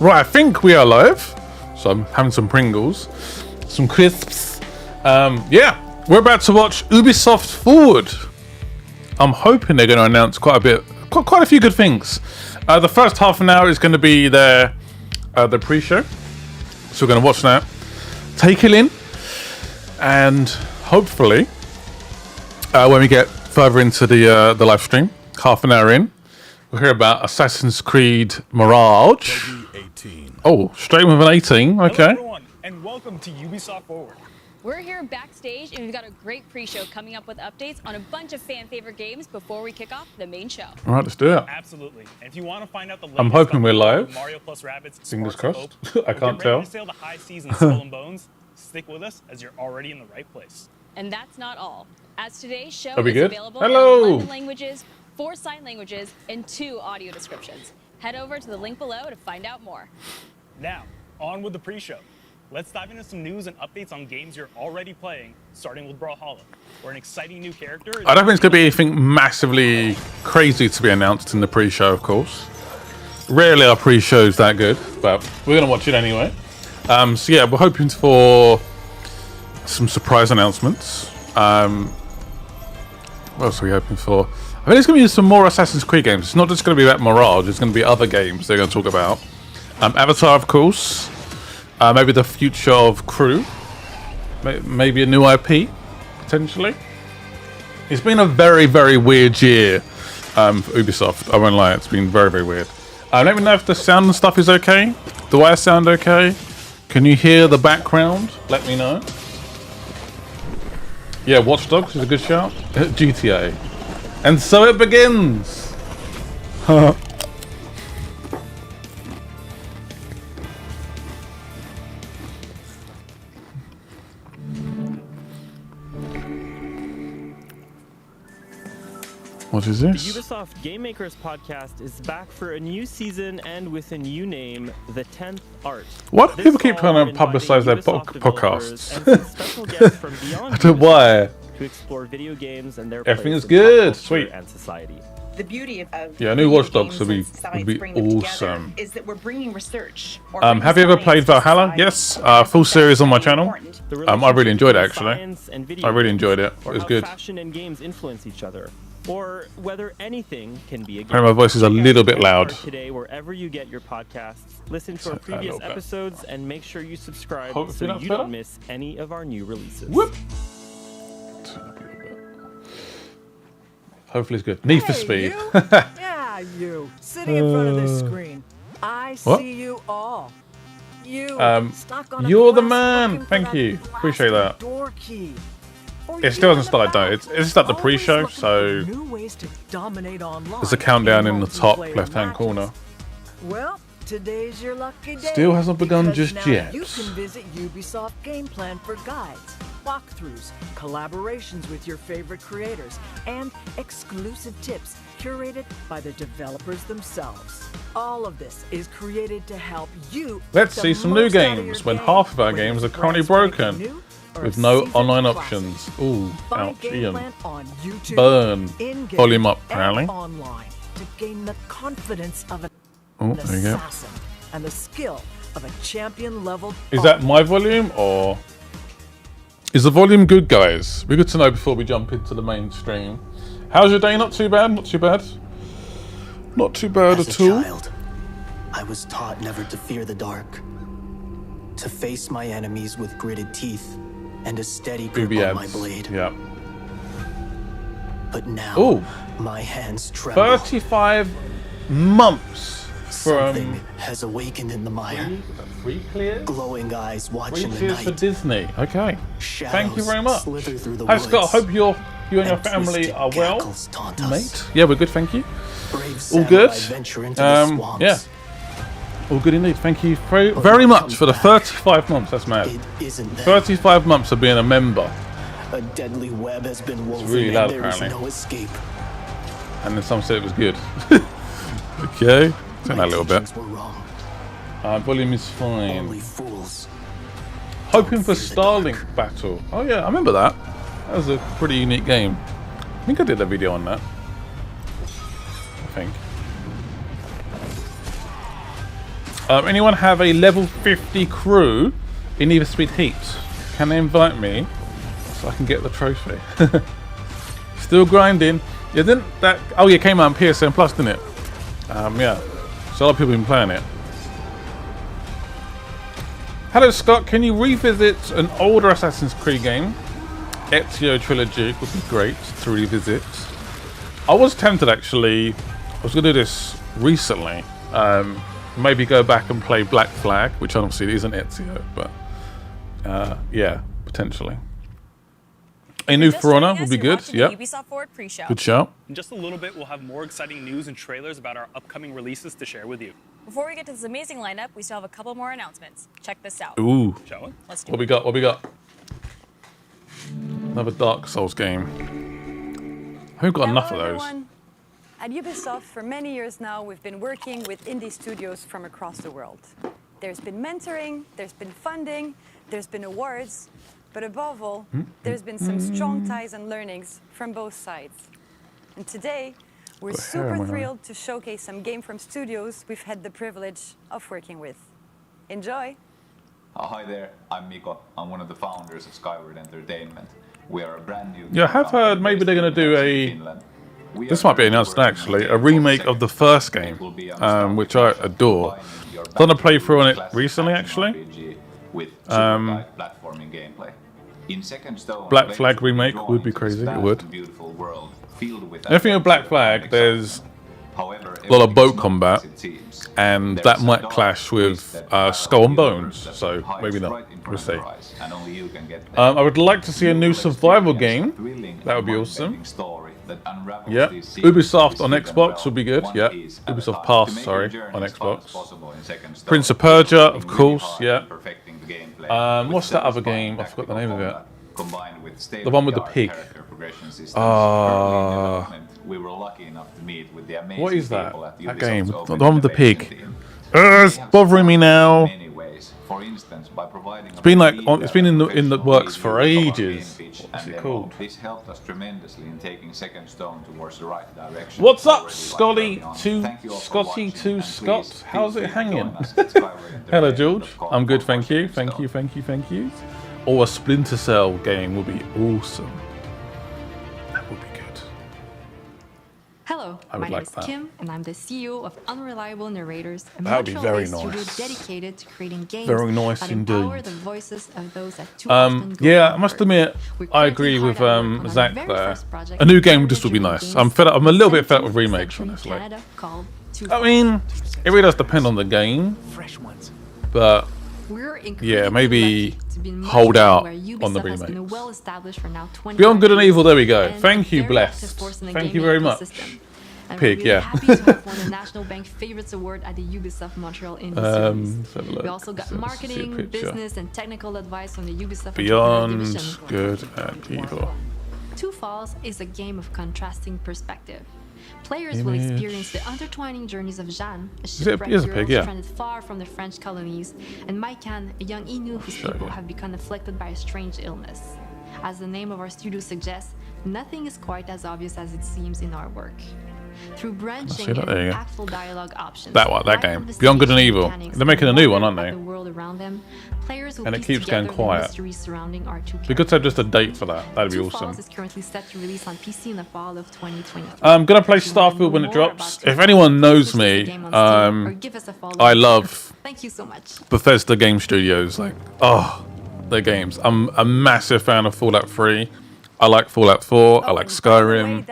Right, I think we are live. So I'm having some Pringles, some crisps. Yeah, we're about to watch Ubisoft Forward. I'm hoping they're going to announce quite a few good things. The first half an hour is going to be the pre-show. So we're going to watch that, take it in, and hopefully, when we get further into the live stream, half an hour in, we'll hear about Assassin's Creed Mirage. 18. Oh, straight with an 18. Okay. Hello everyone, and welcome to Ubisoft Forward. We're here backstage, and we've got a great pre-show coming up with updates on a bunch of fan-favorite games before we kick off the main show. All right, let's do it. Absolutely. And if you want to find out the latest I'm hoping we're live. Mario plus Rabbids, Fingers Sparks crossed. of Hope, I can't tell. To sail the high seas in Skull and Bones, stick with us as you're already in the right place. And that's not all. As today's show Are we is good? available Hello. in 11 languages, 4 sign languages, and 2 audio descriptions. Head over to the link below to find out more. Now, on with the pre-show. Let's dive into some news and updates on games you're already playing, starting with Brawlhalla, where an exciting new character is... I don't think it's going to be anything massively crazy to be announced in the pre-show, of course. Rarely are pre-shows that good, but we're going to watch it anyway. So yeah, we're hoping for some surprise announcements. What else are we hoping for? I think it's going to be some more Assassin's Creed games. It's not just going to be about Mirage, it's going to be other games they're going to talk about. Avatar, of course. Maybe the future of Crew. Maybe a new IP, potentially. It's been a very, very weird year for Ubisoft. I won't lie, it's been very, very weird. Let me know if the sound and stuff is okay. Do I sound okay? Can you hear the background? Let me know. Yeah, Watch Dogs is a good shout. GTA. And so it begins! What is this? The Ubisoft Game Makers podcast is back for a new season and with a new name, The 10th Art. Why do people keep trying to publicize their podcasts? I don't know why. To explore video games and their Everything is place in pop good. culture Sweet. and society. The beauty of Yeah, new Watch Dogs would be awesome. awesome. Is that we're bringing research. Have you ever played Valhalla? Yes, full series on my channel. I really enjoyed it actually. I really enjoyed it. It was how good. Fashion and games influence each other, or whether anything can be a game. Apparently my voice is a little bit loud. Today, wherever you get your podcasts, listen to our Turn that a previous little bit. episodes and make sure you subscribe Hopefully so that's you better. don't miss any of our new releases. Whoop. Hopefully it's good. Need for Speed. You? Yeah, you. Sitting in front of this screen. I What? see you all. You stuck on a you're the quest man. looking for Thank that you. Appreciate blasted that. Door key. Or It still you hasn't in the started though. back, It's just at the always pre-show, looking so for new ways to dominate online there's a countdown in the top multiplayer left-hand matches. corner. Well, today's your lucky day. Still hasn't begun because just now yet. You can visit Ubisoft Game Plan for guides, walkthroughs, collaborations with your favorite creators, and exclusive tips curated by the developers themselves. All of this is created to help you. Let's get see the some new most out of games your when game, half of our whether games are it's currently brand spanking broken new or with a no seasoned online classic. options. Ooh, Find ouch, Game Ian. Plan on YouTube, Burn. in-game, Volume up, and apparently. online to gain the confidence of an Oh, there you go. assassin and the skill of a champion level. Is that my volume or is the volume good, guys? We're good to know before we jump into the mainstream. How's your day? Not too bad. Not too bad. Not too bad As at a all. child, I was taught never to fear the dark, to face my enemies with gritted teeth and a steady grip on my blade. Yeah. But now, Ooh. my hands tremble. 35 months Something from has awakened in the mire. 3 clears. Glowing eyes 3 watching the clears for night. Disney. Okay. Thank you very much. Slither through the Hi Scott. I woods, hope you and your and family twisted are well, cackles taunt us. mate. Yeah, we're good. Thank you. Brave All samurai good. venture into the swamps. Yeah. All good indeed. Thank you very much for the 35 months. That's mad. It isn't that. 35 months of being a member. A deadly web has been woven, really loud, and there is apparently. no escape. And then some said it was good. Okay. Turn that a little bit. Intentions were wrong. Volume is fine. Only fools. Hoping for fear the Starlink Battle. Oh yeah, I remember that. That was a pretty unique game. I think I did a video on that. I think. Anyone have a level 50 crew in Need for Speed Heat? Can they invite me so I can get the trophy? Still grinding. Yeah, didn't that? Oh yeah, it came out on PSN Plus, didn't it? Yeah. So a lot of people have been playing it. Hello Scott, can you revisit an older Assassin's Creed game? Ezio Trilogy would be great to revisit. I was tempted actually. I was going to do this recently. Maybe go back and play Black Flag, which obviously isn't Ezio, but yeah, potentially. A new For Honor would be good. Yeah. Ubisoft Forward pre-show. Good shout. In just a little bit, we'll have more exciting news and trailers about our upcoming releases to share with you. Before we get to this amazing lineup, we still have a couple more announcements. Check this out. Ooh. Shall we? Let's do What we got? What we got? Another Dark Souls game. Who got enough of those? Everyone. At Ubisoft, for many years now, we've been working with indie studios from across the world. There's been mentoring, there's been funding, there's been awards, but above all, there's been some strong ties and learnings from both sides. And today, we're super thrilled to showcase some games from studios we've had the privilege of working with. Enjoy! Hi there, I'm Miko. I'm one of the founders of Skyward Entertainment. We are a brand new... Yeah, I have heard maybe they're going to do a... This might be announced actually, a remake of the first game, which I adore. Done a playthrough on it recently actually. Black Flag remake would be crazy, it would. Anything with Black Flag, there's a lot of boat combat, and that might clash with Skull and Bones, so maybe not, we'll see. I would like to see a new survival game, that would be awesome. Yeah, Ubisoft on Xbox would be good. Yeah, Ubisoft Pass, sorry, on Xbox. Prince of Persia, of course. Yeah. What's that other game? I forgot the name of it. The one with the pig. What is that? That game? The one with the pig. It's bothering me now. It's been like it's been in the works for ages. What's it called? This helped us tremendously in taking second stone towards the right direction. What's up, Scotty to Scott? How's it hanging? Hello, George. I'm good, thank you. Thank you. Or a Splinter Cell game would be awesome. That would be good. Hello, my name is Kim, and I'm the CEO of Unreliable Narrators, a that would be very studio nice. dedicated to creating games very nice that indeed. empower the voices of those that too often go yeah, I unheard. must admit, We're I agree currently with hard at work on our Zach very there. first project, A new game just would be Resurgence nice. I'm fed up. I'm a little bit fed up with 17th remakes, century honestly. Canada called I mean, it really does depend on the game, but We're yeah, maybe lucky to be in hold markets out where on the Ubisoft has been remakes. well established for now 20 Beyond Good and years, Evil, there we go. and Thank you, very active Blessed. force in the Thank you gaming very much. ecosystem. And Pig, we're really yeah. happy to have won the National Bank Favorites Award at the Ubisoft Montreal Indie Series. Let's have a look. We also got See a marketing, picture. business, and technical advice from the Ubisoft Beyond division. Good and Evil. Two Falls is a game of contrasting perspective. Players will experience the intertwining journeys of Jeanne, a shipwrecked is a girl pig, yeah. stranded far from the French colonies, and Maikan, a young Innu whose people have become afflicted by a strange illness. As the name of our studio suggests, nothing is quite as obvious as it seems in our work. Through branching and there you go. impactful dialogue options, That one, that right game. from the Beyond Good and stage Evil. mechanics They're making a and new one, wonder aren't at they? the world around them, players will And it piece keeps going together the quiet. mysteries surrounding our two Be good to have just a date for that. That'd be Two awesome. Falls is currently set to release on PC in the fall of 2023. I'm gonna play If you wanna Starfield know when it more drops. about Two If anyone Falls, knows visit the me, game on Steam or give us a follow I on love Twitter. Thank you so much. Bethesda Game Studios. Like, oh, their games. I'm a massive fan of Fallout 3. I like Fallout 4. I like Skyrim.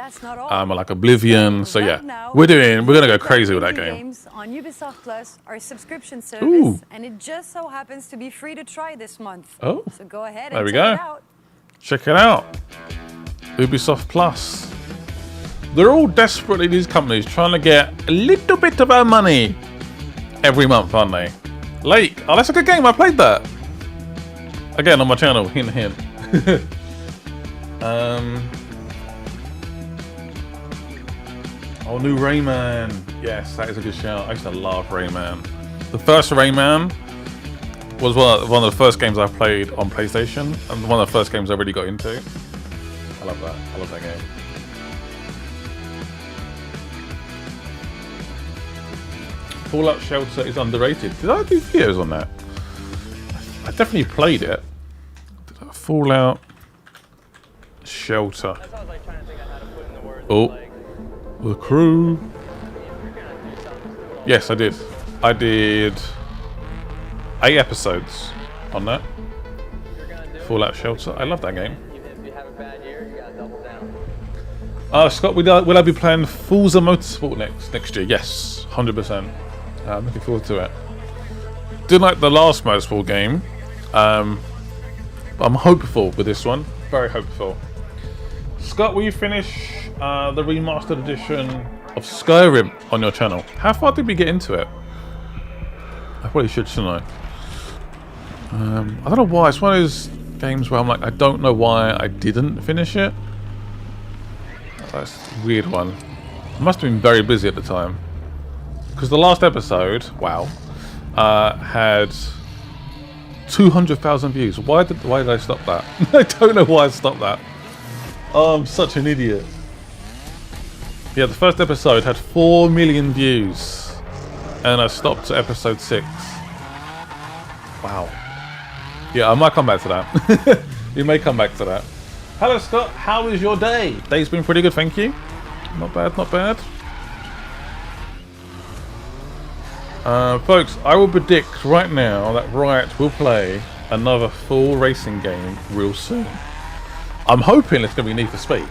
I like Oblivion. So yeah, we're gonna go crazy with that game. Games on Ubisoft Plus, our subscription service, Ooh. and it just so happens to be free to try this month. Oh. So go ahead There and we check go. it out. Check it out. Ubisoft Plus. They're all desperately, these companies, trying to get a little bit of our money every month, aren't they? Lake. Oh, that's a good game. I played that. Again, on my channel. Hint, hint. Oh, new Rayman. Yes, that is a good shout. I used to love Rayman. The first Rayman was one of the first games I played on PlayStation, and one of the first games I really got into. I love that. I love that game. Fallout Shelter is underrated. Did I do videos on that? I definitely played it. Fallout Shelter. Oh, the crew. Yes, I did. I did 8 episodes on that. Fallout Shelter. I love that game. Scott, will I be playing Forza Motorsport next year? Yes, 100%. I'm looking forward to it. Didn't like the last Motorsport game. I'm hopeful with this one. Very hopeful. Scott, will you finish the remastered edition of Skyrim on your channel? How far did we get into it? I probably should, shouldn't I? I don't know why. It's one of those games where I'm like, I don't know why I didn't finish it. That's a weird one. I must have been very busy at the time. Because the last episode, wow, had 200,000 views. Why did I stop that? I don't know why I stopped that. Oh, I'm such an idiot. Yeah, the first episode had 4 million views. And I stopped at episode 6. Wow. Yeah, I might come back to that. We may come back to that. Hello, Scott. How is your day? Day's been pretty good, thank you. Not bad, not bad. Folks, I will predict right now that Riot will play another full racing game real soon. I'm hoping it's going to be Need for Speed.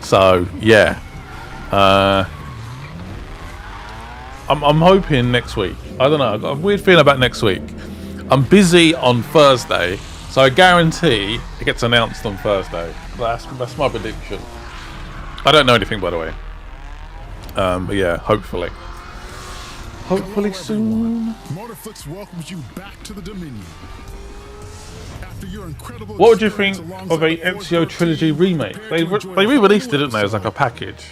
So, yeah. I'm hoping next week. I don't know. I've got a weird feeling about next week. I'm busy on Thursday, so I guarantee it gets announced on Thursday. That's my prediction. I don't know anything, by the way. But yeah, hopefully. Hopefully soon. Motorflix welcomes you back to the Dominion. After your incredible What would you think of a Ezio Trilogy remake? They re-released it, didn't they, as like a package.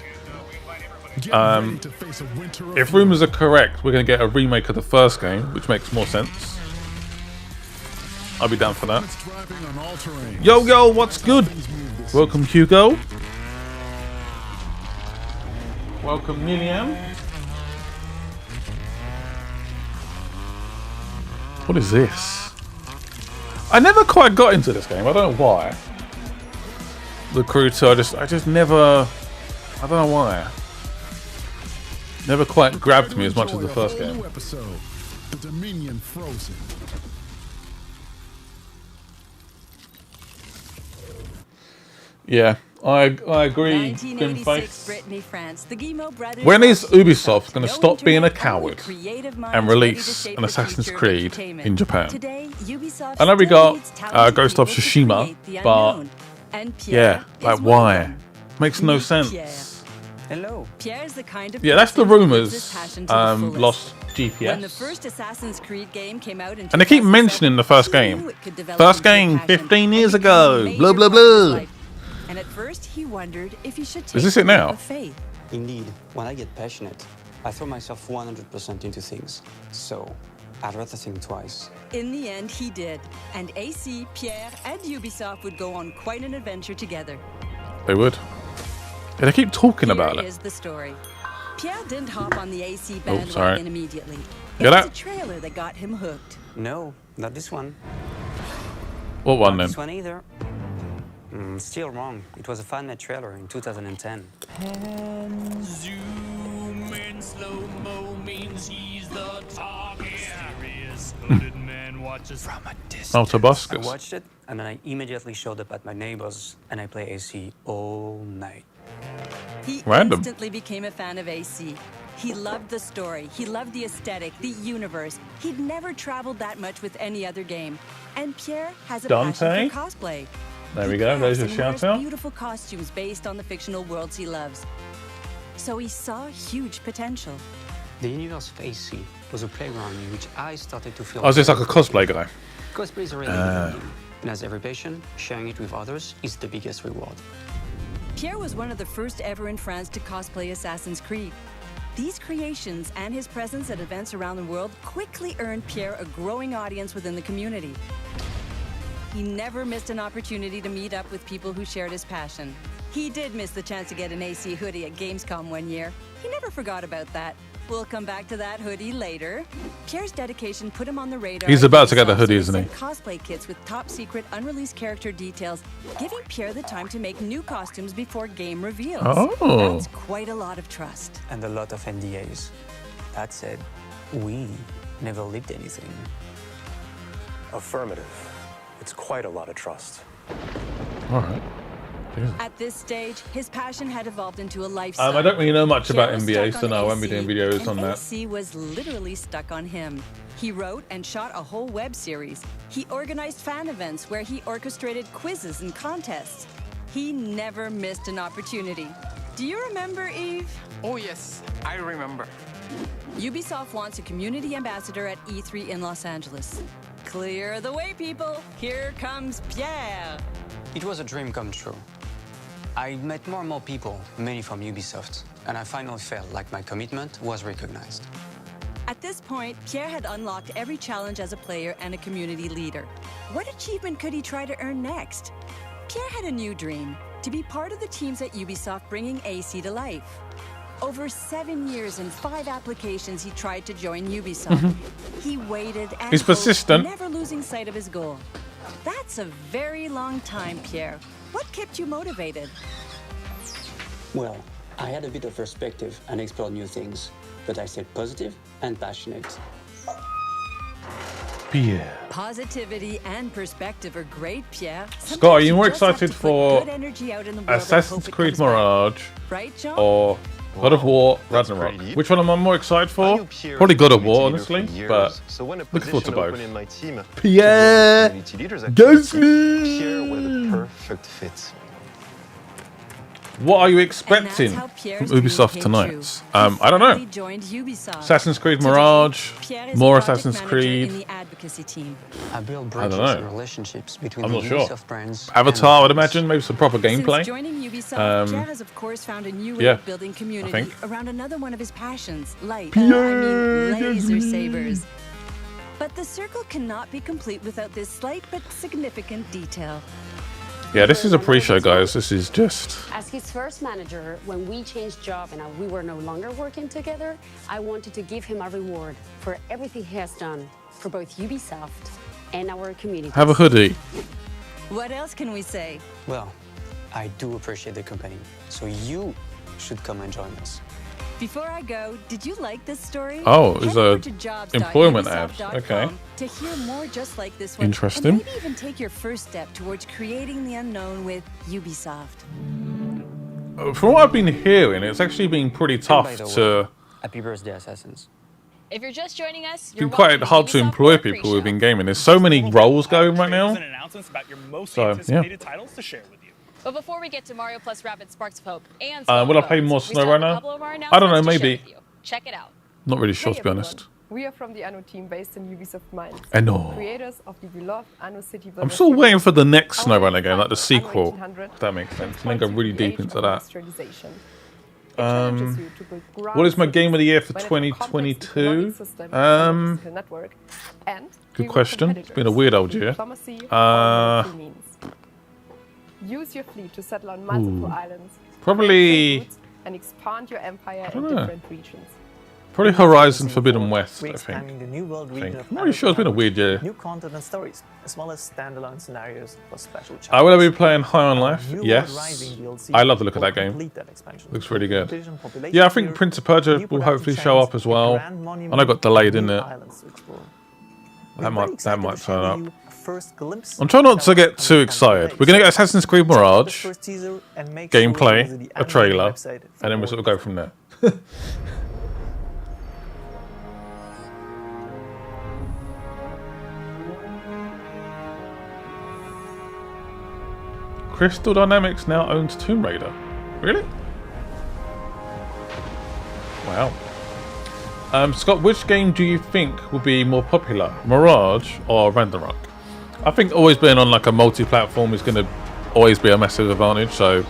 If rumours are correct, we're going to get a remake of the first game, which makes more sense. I'll be down for that. Yo, what's good? Welcome, Hugo. Welcome, Niliam. What is this? I never quite got into this game. I don't know why. The Crew 2, I just never... I don't know why. Never quite grabbed me as much as the first game. The Dominion Frozen. Yeah, I agree. 1986, Brittany, France. The Guillemot brothers when is Ubisoft going to stop being a coward and release an Assassin's Creed in Japan? I know we got Ghost of Tsushima, but yeah, like why? Makes no sense. Hello. Pierre's the kind of yeah, that's the rumors. Lost When the GPS. first Assassin's Creed game came out in And they keep mentioning the first game. First game, 15 years ago. Blah, blah, blah. And at first he wondered if he should take Is this it now? a faith. Indeed, when I get passionate, I throw myself 100% into things. So, I'd rather think twice. In the end, he did. And AC, Pierre, and Ubisoft would go on quite an adventure together. They would. Yeah, they keep talking about Here it. is the story. Pierre didn't hop on the AC sorry. bandwagon immediately. It Yeah, was that- a trailer that got him hooked. No, not this one. What one Not then? this one either. Still wrong. It was a fan-made trailer in 2010. Zoom in slow-mo means he's the target. Serious hooded man watches from a distance. I Autobuscus. watched it, and then I immediately showed up at my neighbor's, and I play AC all night. He Random. instantly became a fan of AC. He loved the story, he loved the aesthetic, the universe. He'd never traveled that much with any other game. And Pierre has a Dante? passion for cosplay. There we He go. There's crafts your and shout wears out. beautiful costumes based on the fictional worlds he loves. So he saw huge potential. The universe of AC was a playground in which I started to feel... Oh, is this like a cosplay guy? Cosplay is a really good game. And as every passion, sharing it with others is the biggest reward. Pierre was one of the first ever in France to cosplay Assassin's Creed. These creations and his presence at events around the world quickly earned Pierre a growing audience within the community. He never missed an opportunity to meet up with people who shared his passion. He did miss the chance to get an AC hoodie at Gamescom one year. He never forgot about that. We'll come back to that hoodie later. Pierre's dedication put him on the radar. He's about to get the hoodie, isn't he? Cosplay kits with top secret unreleased character details, giving Pierre the time to make new costumes before game reveals. Oh. That's quite a lot of trust. And a lot of NDAs. That said, we never leaked anything. Affirmative. It's quite a lot of trust. All right. At this stage, his passion had evolved into a lifestyle. I don't really know much about Pierre was NBA, stuck so on no, I won't be AC, doing videos and on that. AC was literally stuck on him. He wrote and shot a whole web series. He organized fan events where he orchestrated quizzes and contests. He never missed an opportunity. Do you remember, Yves? Oh yes, I remember. Ubisoft wants a community ambassador at E3 in Los Angeles. Clear the way, people. Here comes Pierre. It was a dream come true. I met more and more people, many from Ubisoft, and I finally felt like my commitment was recognized. At this point, Pierre had unlocked every challenge as a player and a community leader. What achievement could he try to earn next? Pierre had a new dream, to be part of the teams at Ubisoft bringing AC to life. Over 7 years and 5 applications he tried to join Ubisoft. He waited and He's persistent. never losing sight of his goal. That's a very long time, Pierre. What kept you motivated? Well, I had a bit of perspective and explored new things, but I stayed positive and passionate. Pierre. Positivity and perspective are great, Pierre. Scott, are you more Sometimes just have to excited put for good energy out in the world and Assassin's hope it Creed comes back. Mirage Right, John? or God of War Ragnarok? Which one am I more excited for? Probably God of War, honestly, but looking forward to both. In my team, Pierre Gasly! Pierre were the perfect fit. What are you expecting from Ubisoft tonight? I don't know. Assassin's Creed Mirage, more Assassin's Creed. I built I don't bridges know. and relationships between I'm the not sure. Ubisoft brands. Avatar, I would imagine, maybe some proper gameplay. Since joining Ubisoft, Pierre has of course found a new way yeah, of building community think. around another one of his passions, light. Pierre laser Gasly. sabers. But the circle cannot be complete without this slight but significant detail. Yeah, this is a pre-show, guys. This is just... As his first manager, when we changed job and we were no longer working together, I wanted to give him a reward for everything he has done for both Ubisoft and our community. Have a hoodie. What else can we say? Well, I do appreciate the company, so you should come and join us. Before I go, did you like this story? Oh, it's Head over a to employment ad. jobs.ubisoft.com Okay. To hear more just like this one. Interesting. And maybe even take your first step towards creating the unknown with Ubisoft. From what I've been hearing, it's actually been pretty tough By the way, to... Happy birthday, Assassins. If you're just joining us, It's you're been quite welcome hard to Ubisoft employ Forward people pre-show. who've been gaming. There's so many roles going right now. And announcements about your most So, yeah. anticipated titles to share with you. But before we get to Mario plus Rabbids Sparks of Hope and Will I play Bones, more we Snow still have a Runner? couple of our I don't know, announcements to share maybe. with you. Check it out. Not really sure, Hey to be everyone. honest. We are from the Anno team based in Ubisoft Mainz. Anno. Creators of the beloved Anno City. I'm still waiting for the next Snow Runner game, like the sequel. If that makes sense. And then go really deep into that. What is my game of the year for 2022? Good question. It's been a weird old year. Use your fleet to settle on multiple islands. Probably... And expand your empire in know. different regions. Probably Horizon Forbidden West, We're I expanding think. the new world region of I'm not really sure, it's been a weird year. new content and stories, as well as standalone scenarios for special challenges. I will be playing High on Life, New yes. World Rising DLC I love the look of that will game. complete that expansion. Looks really good. Division population Yeah, I think tier, Prince of Persia new will hopefully production show chance, up as a well. grand I monument know it got delayed, and didn't new it? islands, which will- That We're very might excited to turn show up. you a first glimpse I'm trying not of to get the too upcoming excited. days. We're going to get Assassin's Creed Check out the Mirage, first teaser and make sure you gameplay, visit the a Anno trailer, website for and then more we'll sort of go from there. Crystal Dynamics now owns Tomb Raider. Really? Wow. Scott, which game do you think will be more popular, Mirage or Ragnarok? I think always being on like a multi-platform is going to always be a massive advantage. So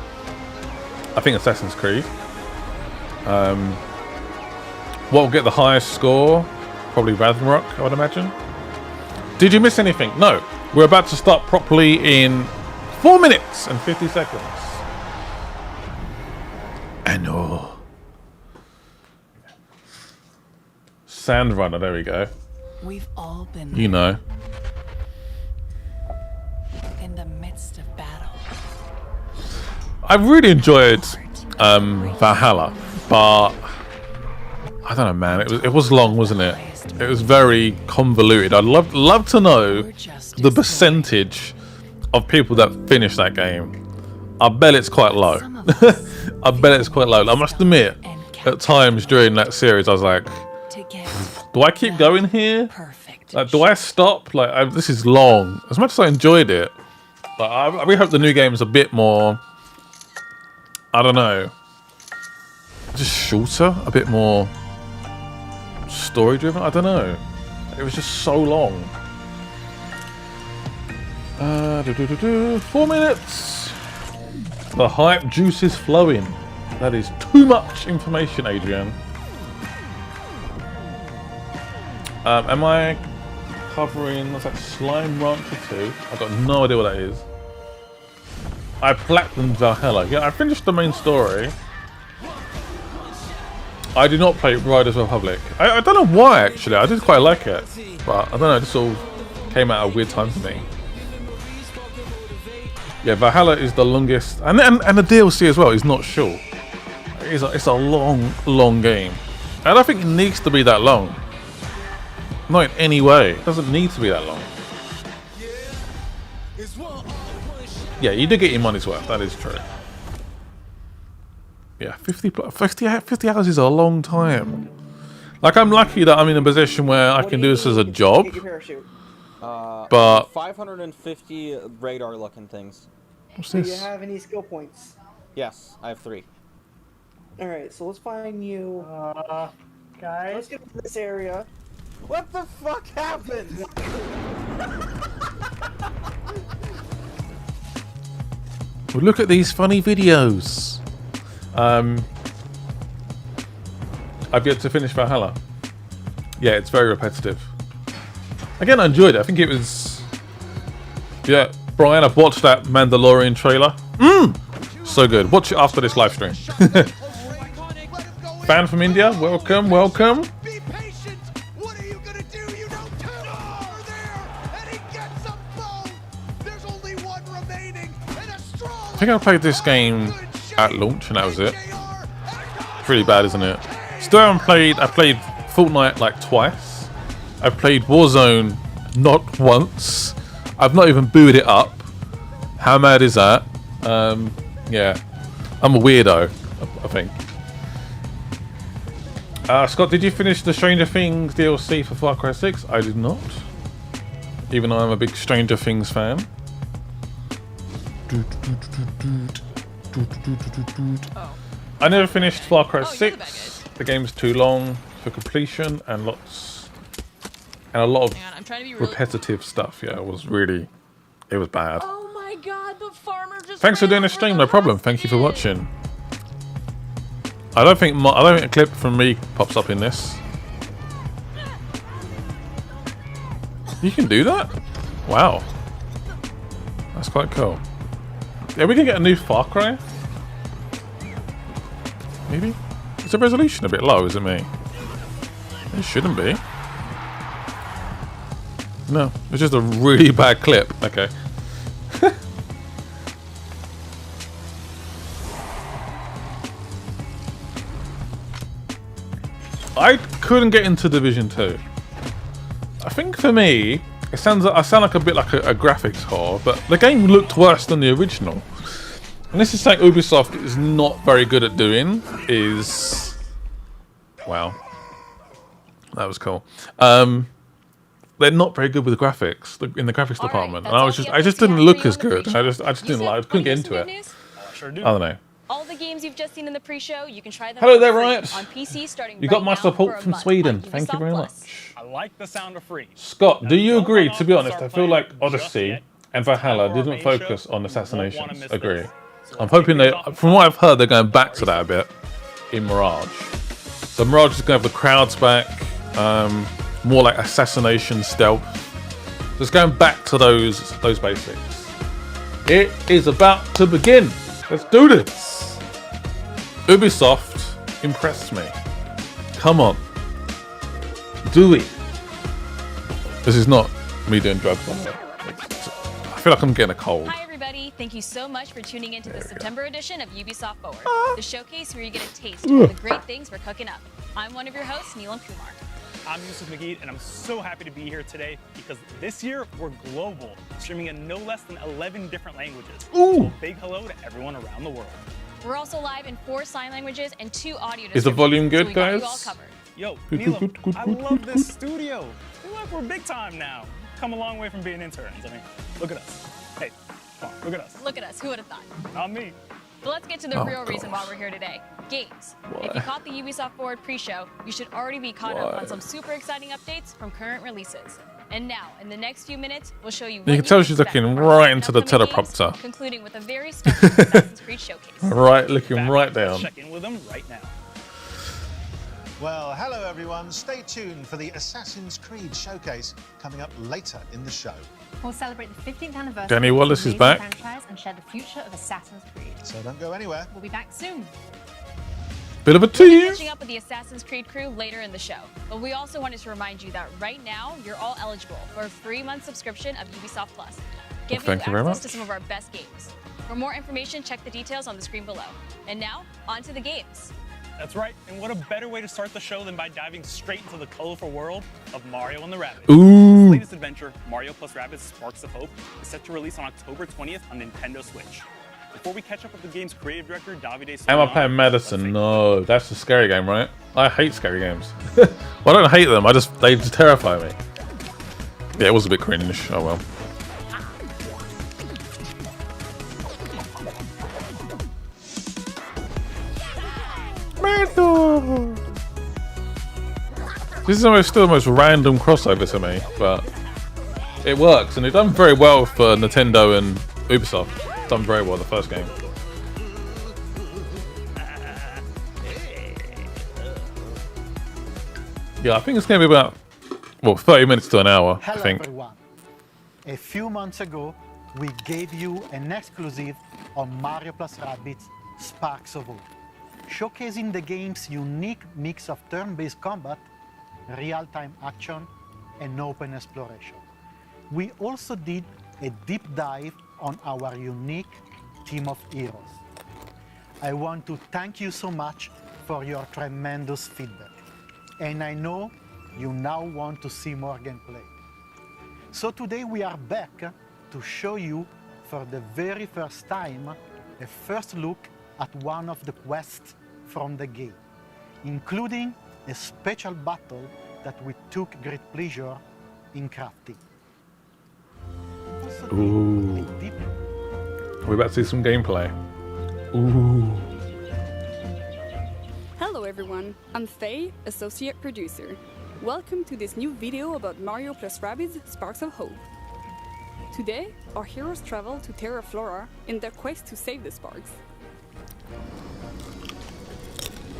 I think Assassin's Creed. What will get the highest score? Probably Ragnarok, I would imagine. Did you miss anything? No. We're about to start properly in 4 minutes and 50 seconds. Anno. Sand Runner, there we go. We've all been You know. in the midst of battle. I really enjoyed Valhalla, but I don't know, man. It was long, wasn't it? It was very convoluted. I'd love to know the percentage of people that finish that game. I bet it's quite low. I bet it's quite low. I must admit, at times during that series, I was like, do I keep going here? Like, do I stop? Like, this is long. As much as I enjoyed it, but I really hope the new game is a bit more, I don't know, just shorter, a bit more story driven. I don't know. It was just so long. 4 minutes. The hype juice is flowing. That is too much information, Adrian. Am I covering, what's that, Slime Rancher 2? I've got no idea what that is. I platinumed Valhalla. Yeah, I finished the main story. I did not play Riders Republic. I don't know why, actually. I did quite like it. But I don't know, this all came out at a weird time for me. Yeah, Valhalla is the longest, and the DLC as well is not short. It's a long game. I don't think it needs to be that long. Not in any way. It doesn't need to be that long. Yeah, you do get your money's worth. That is true. Yeah, 50 hours is a long time. Like, I'm lucky that I'm in a position where I can do this as a job. But 550 radar-looking things. What's Do this? you have any skill points? Yes, I have 3. Alright, so let's find you. Guys. Let's get to this area. What the fuck happened? Well, look at these funny videos. I've yet to finish Valhalla. Yeah, it's very repetitive. Again, I enjoyed it. I think it was... Yeah, Brian, I've watched that Mandalorian trailer. So good. Watch it after this live stream. Fan from India, welcome, welcome. I think I played this game at launch and that was it. Pretty bad, isn't it? Still haven't played. I played Fortnite like twice. I've played Warzone not once. I've not even booted it up. How mad is that? Yeah, I'm a weirdo, I think. Scott, did you finish the Stranger Things DLC for Far Cry 6? I did not. Even though I'm a big Stranger Things fan. I never finished Far Cry 6. The game's too long for completion and a lot of repetitive stuff. Yeah, it was bad. Oh my god, the farmer just Thanks for doing the stream, no problem. Thank you for watching. I don't think a clip from me pops up in this. You can do that? Wow. That's quite cool. Yeah, we can get a new Far Cry. Maybe? Is the resolution a bit low, is it me? It shouldn't be. No, it's just a really bad clip. Okay. I couldn't get into Division 2. I think for me, I sound like a bit like a graphics whore, but the game looked worse than the original. And this is something Ubisoft is not very good at doing, wow. That was cool. They're not very good with the graphics, in the graphics department. And I just didn't look as good. I just didn't like, I couldn't get into it. I don't know. All the games you've just seen in the pre-show, you can try them Hello there, free Riot. on PC starting You got my right now support for a from month Sweden. on Thank you Ubisoft very Plus. much. I like the sound of free. Scott, do you agree? To be honest, I feel like Odyssey and Valhalla didn't focus on assassinations. Agree. I'm hoping from what I've heard, they're going back to that a bit in Mirage. So Mirage is going to have the crowds back, more like assassination stealth. So it's going back to those basics. It is about to begin. Let's do this. Ubisoft impressed me. Come on. do it. This is not me doing drugs. I feel like I'm getting a cold. Hi everybody, thank you so much for tuning into the September edition of Ubisoft Forward, the showcase where you get a taste of all the great things we're cooking up. I'm one of your hosts, Neil and Kumar. I'm Yusuf Magid, and I'm so happy to be here today because this year we're global, streaming in no less than 11 different languages. So a big hello to everyone around the world. We're also live in 4 sign languages and 2 audio Is the volume good, so we got guys? you all covered. Yo, Good, Neil, good, I love this studio. Feel like we're big time now. Come a long way from being interns. I mean, look at us. Hey, come on, look at us. Look at us, who would have thought? Not me. But let's get to the real reason why we're here today. Games. Why? If you caught the Ubisoft Forward pre-show, you should already be caught up on some super exciting updates from current releases. And now, in the next few minutes, we'll show you what You can tell she's expect looking from right our into the upcoming teleprompter. games, concluding with a very special Assassin's Creed showcase. Right, looking right down. Check in with them right now. Well, hello everyone. Stay tuned for the Assassin's Creed showcase coming up later in the show. We'll celebrate the 15th anniversary Danny of Wallace the is amazing back. franchise and share the future of Assassin's Creed. So don't go anywhere. We'll be back soon. Bit of a We'll be tease. catching up with the Assassin's Creed crew later in the show. But we also wanted to remind you that right now, you're all eligible for a 3-month subscription of Ubisoft Plus, giving thank you you very access to much. some of our best games. For more information, check the details on the screen below. And now, on to the games. That's right, and what a better way to start the show than by diving straight into the colorful world of Mario and the Rabbids. Ooh. This latest adventure, Mario plus Rabbids Sparks of Hope, is set to release on October 20th on Nintendo Switch. Before we catch up with the game's creative director, Davide Am I Solano, playing Madison? No, that's a scary game, right? I hate scary games. Well, I don't hate them. They just terrify me. Yeah, it was a bit cringe. Oh well. This is still the most random crossover to me, but it works, and it's done very well for Nintendo and Ubisoft. It's done very well the first game. Yeah, I think it's going to be about 30 minutes to an hour. Hello I think. everyone. A few months ago, we gave you an exclusive on Mario plus Rabbids Sparks of Hope, showcasing the game's unique mix of turn-based combat, real-time action, and open exploration. We also did a deep dive on our unique team of heroes. I want to thank you so much for your tremendous feedback. And I know you now want to see more gameplay. So today we are back to show you for the very first time a first look at one of the quests from the game, including a special battle that we took great pleasure in crafting. Ooh. We're about to see some gameplay. Ooh. Hello everyone, I'm Faye, Associate Producer. Welcome to this new video about Mario plus Rabbids Sparks of Hope. Today, our heroes travel to Terra Flora in their quest to save the Sparks.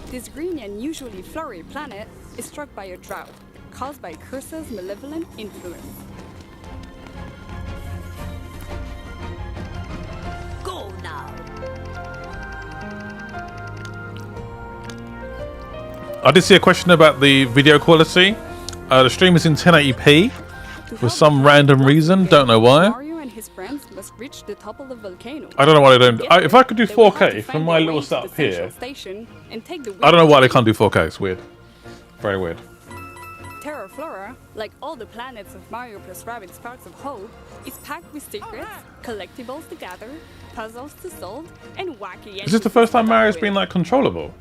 This green and usually flowery planet is struck by a drought, caused by Curse's malevolent influence. Go now! I did see a question about the video quality. The stream is in 1080p for some random reason. Don't know why. Mario and his friends must reach the top of the volcano. I don't know why they don't. If I could do They will have 4K to from find my their little way to the setup central here, station and take the I don't know why they can't do 4K. It's weird. Very weird. Terra Flora, like all the planets of Mario plus Rabbids Sparks of Hope, is packed with secrets, collectibles to gather, puzzles to solve, and wacky Is this the first time Mario's been like controllable?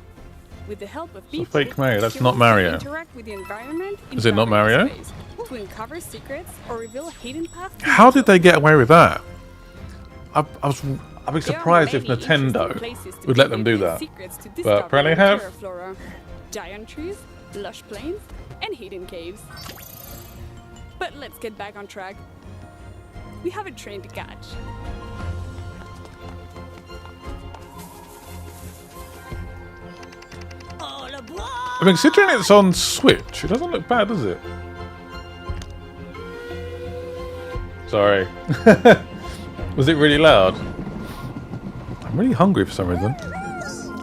With the help of It's a people, fake Mario. That's you not will Mario. interact with the environment in Is it not various Mario? ways to uncover secrets or reveal hidden paths. to How did explore. they get away with that? I'd be There are surprised if many interesting Nintendo places to would let dig them do and that. secrets to But discover apparently in have. Terra Flora. Giant trees, lush plains, and hidden caves. But let's get back on track. We have a train to catch. I mean, considering it's on Switch, it doesn't look bad, does it? Sorry. Was it really loud? I'm really hungry for some reason.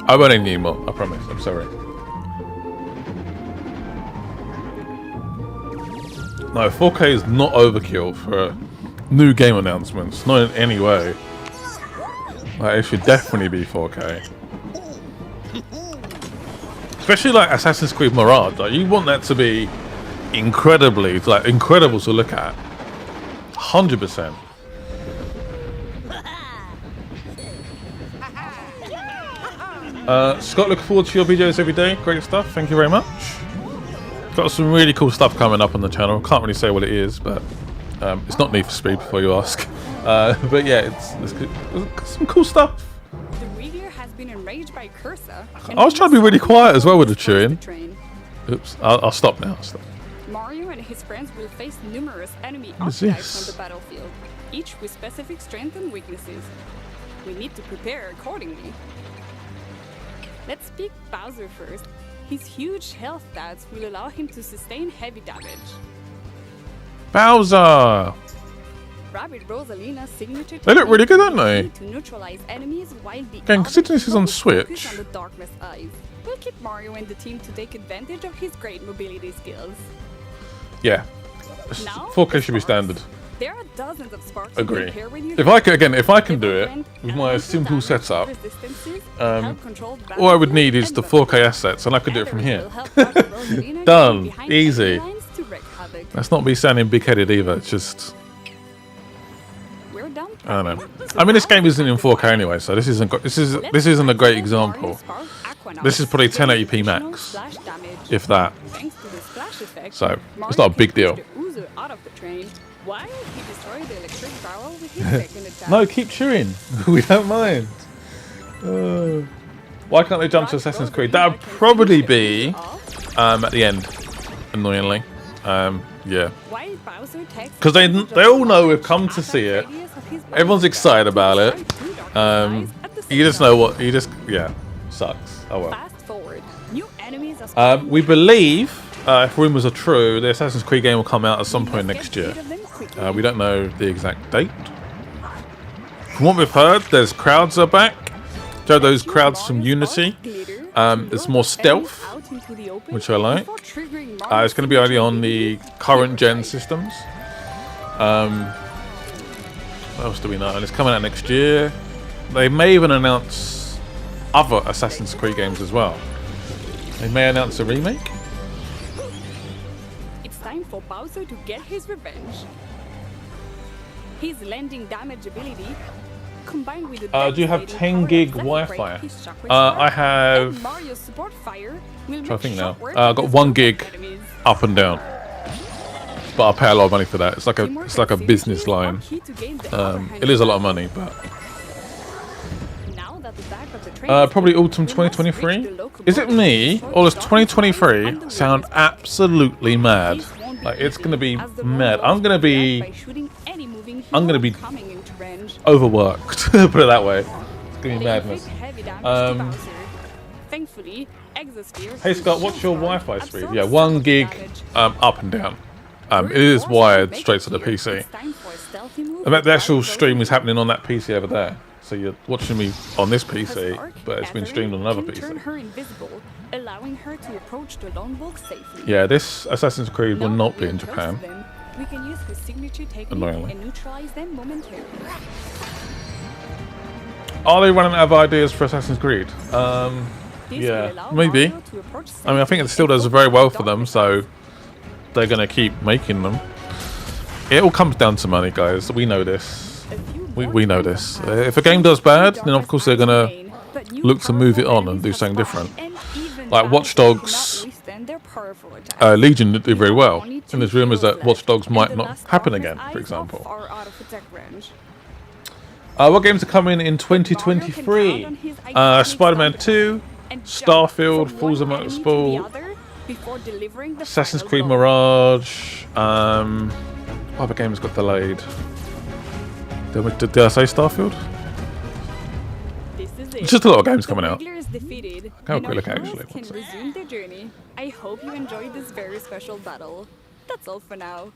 I won't eat any more, I promise. I'm sorry. No, 4K is not overkill for new game announcements. Not in any way. Like, it should definitely be 4K. Especially like Assassin's Creed Mirage. Like, you want that to be incredible to look at. 100%. Scott, look forward to your videos every day. Great stuff. Thank you very much. Got some really cool stuff coming up on the channel. Can't really say what it is, but it's not Need for Speed before you ask. But yeah, it's some cool stuff. The reviewer has been enraged by Cursa. I was trying to be really quiet as well with the chewing. Oops, I'll stop now. Stop. Mario and his friends will face numerous enemy What is archetypes this? on the battlefield, each with specific strengths and weaknesses. We need to prepare accordingly. Let's pick Bowser first. His huge health stats will allow him to sustain heavy damage. Bowser! Rabbid Rosalina's signature They look really good, don't technique they? to neutralize enemies while the Again, considering this is on others focus Switch. on the darkness eyes. We'll keep Mario and the team to take advantage of his great mobility skills. Yeah. 4K should be standard. There are dozens of sparks Agree. you can pair with your If I can do it with my simple setup, all I would need is the 4K assets, and I could do it from here. Done. Easy. That's not me sounding big-headed either. It's just I don't know. I mean, this game isn't in 4K anyway, so this isn't a great example. This is probably 1080p max, if that. So it's not a big deal. Why? He destroyed the electric barrel with his second attack. No, keep chewing. We don't mind. Why can't they jump to Assassin's Creed? That would probably be at the end, annoyingly. Yeah. Because they all know we've come to see it. Everyone's excited about it. You just know what yeah, sucks. Oh well. We believe, if rumours are true, the Assassin's Creed game will come out at some point next year. We don't know the exact date. From what we've heard, there's crowds are back. So those crowds from Unity. There's more stealth, which I like. It's going to be only on the current gen systems. What else do we know? And it's coming out next year. They may even announce other Assassin's Creed games as well. They may announce a remake. It's time for Bowser to get his revenge. His landing damage ability, combined with the do you have 10 gig Wi-Fi? I have. Mario's support fire will I think now. I've got 1 gig up and down, but I pay a lot of money for that. It's like a business line. It is a lot of money, but probably autumn 2023. Is it me or does 2023 sound absolutely mad? Like it's gonna be mad. I'm gonna be overworked. Put it that way. It's gonna be madness. Hey Scott, what's your Wi-Fi speed? Yeah, 1 gig up and down. It is wired straight to the PC. I bet the actual stream is happening on that PC over there. So you're watching me on this PC, but it's been streamed on another PC. Yeah, this Assassin's Creed will not be in Japan. Annoyingly. Are they running out of ideas for Assassin's Creed? Yeah, maybe. I mean, I think it still does very well for them, so they're going to keep making them. It all comes down to money, guys. We know this. We know this. If a game does bad, then of course they're going to look to move it on and do something different. Like Watch Dogs, Legion did very well. And there's rumours that Watch Dogs might not happen again, for example. What games are coming in 2023? Spider-Man 2, Starfield, Forza Motorsport, Assassin's Creed Mirage. What other games got delayed? Did I say Starfield? It's just a lot of games coming out. Have a quick look actually. I hope you enjoyed this very special battle. That's all for now.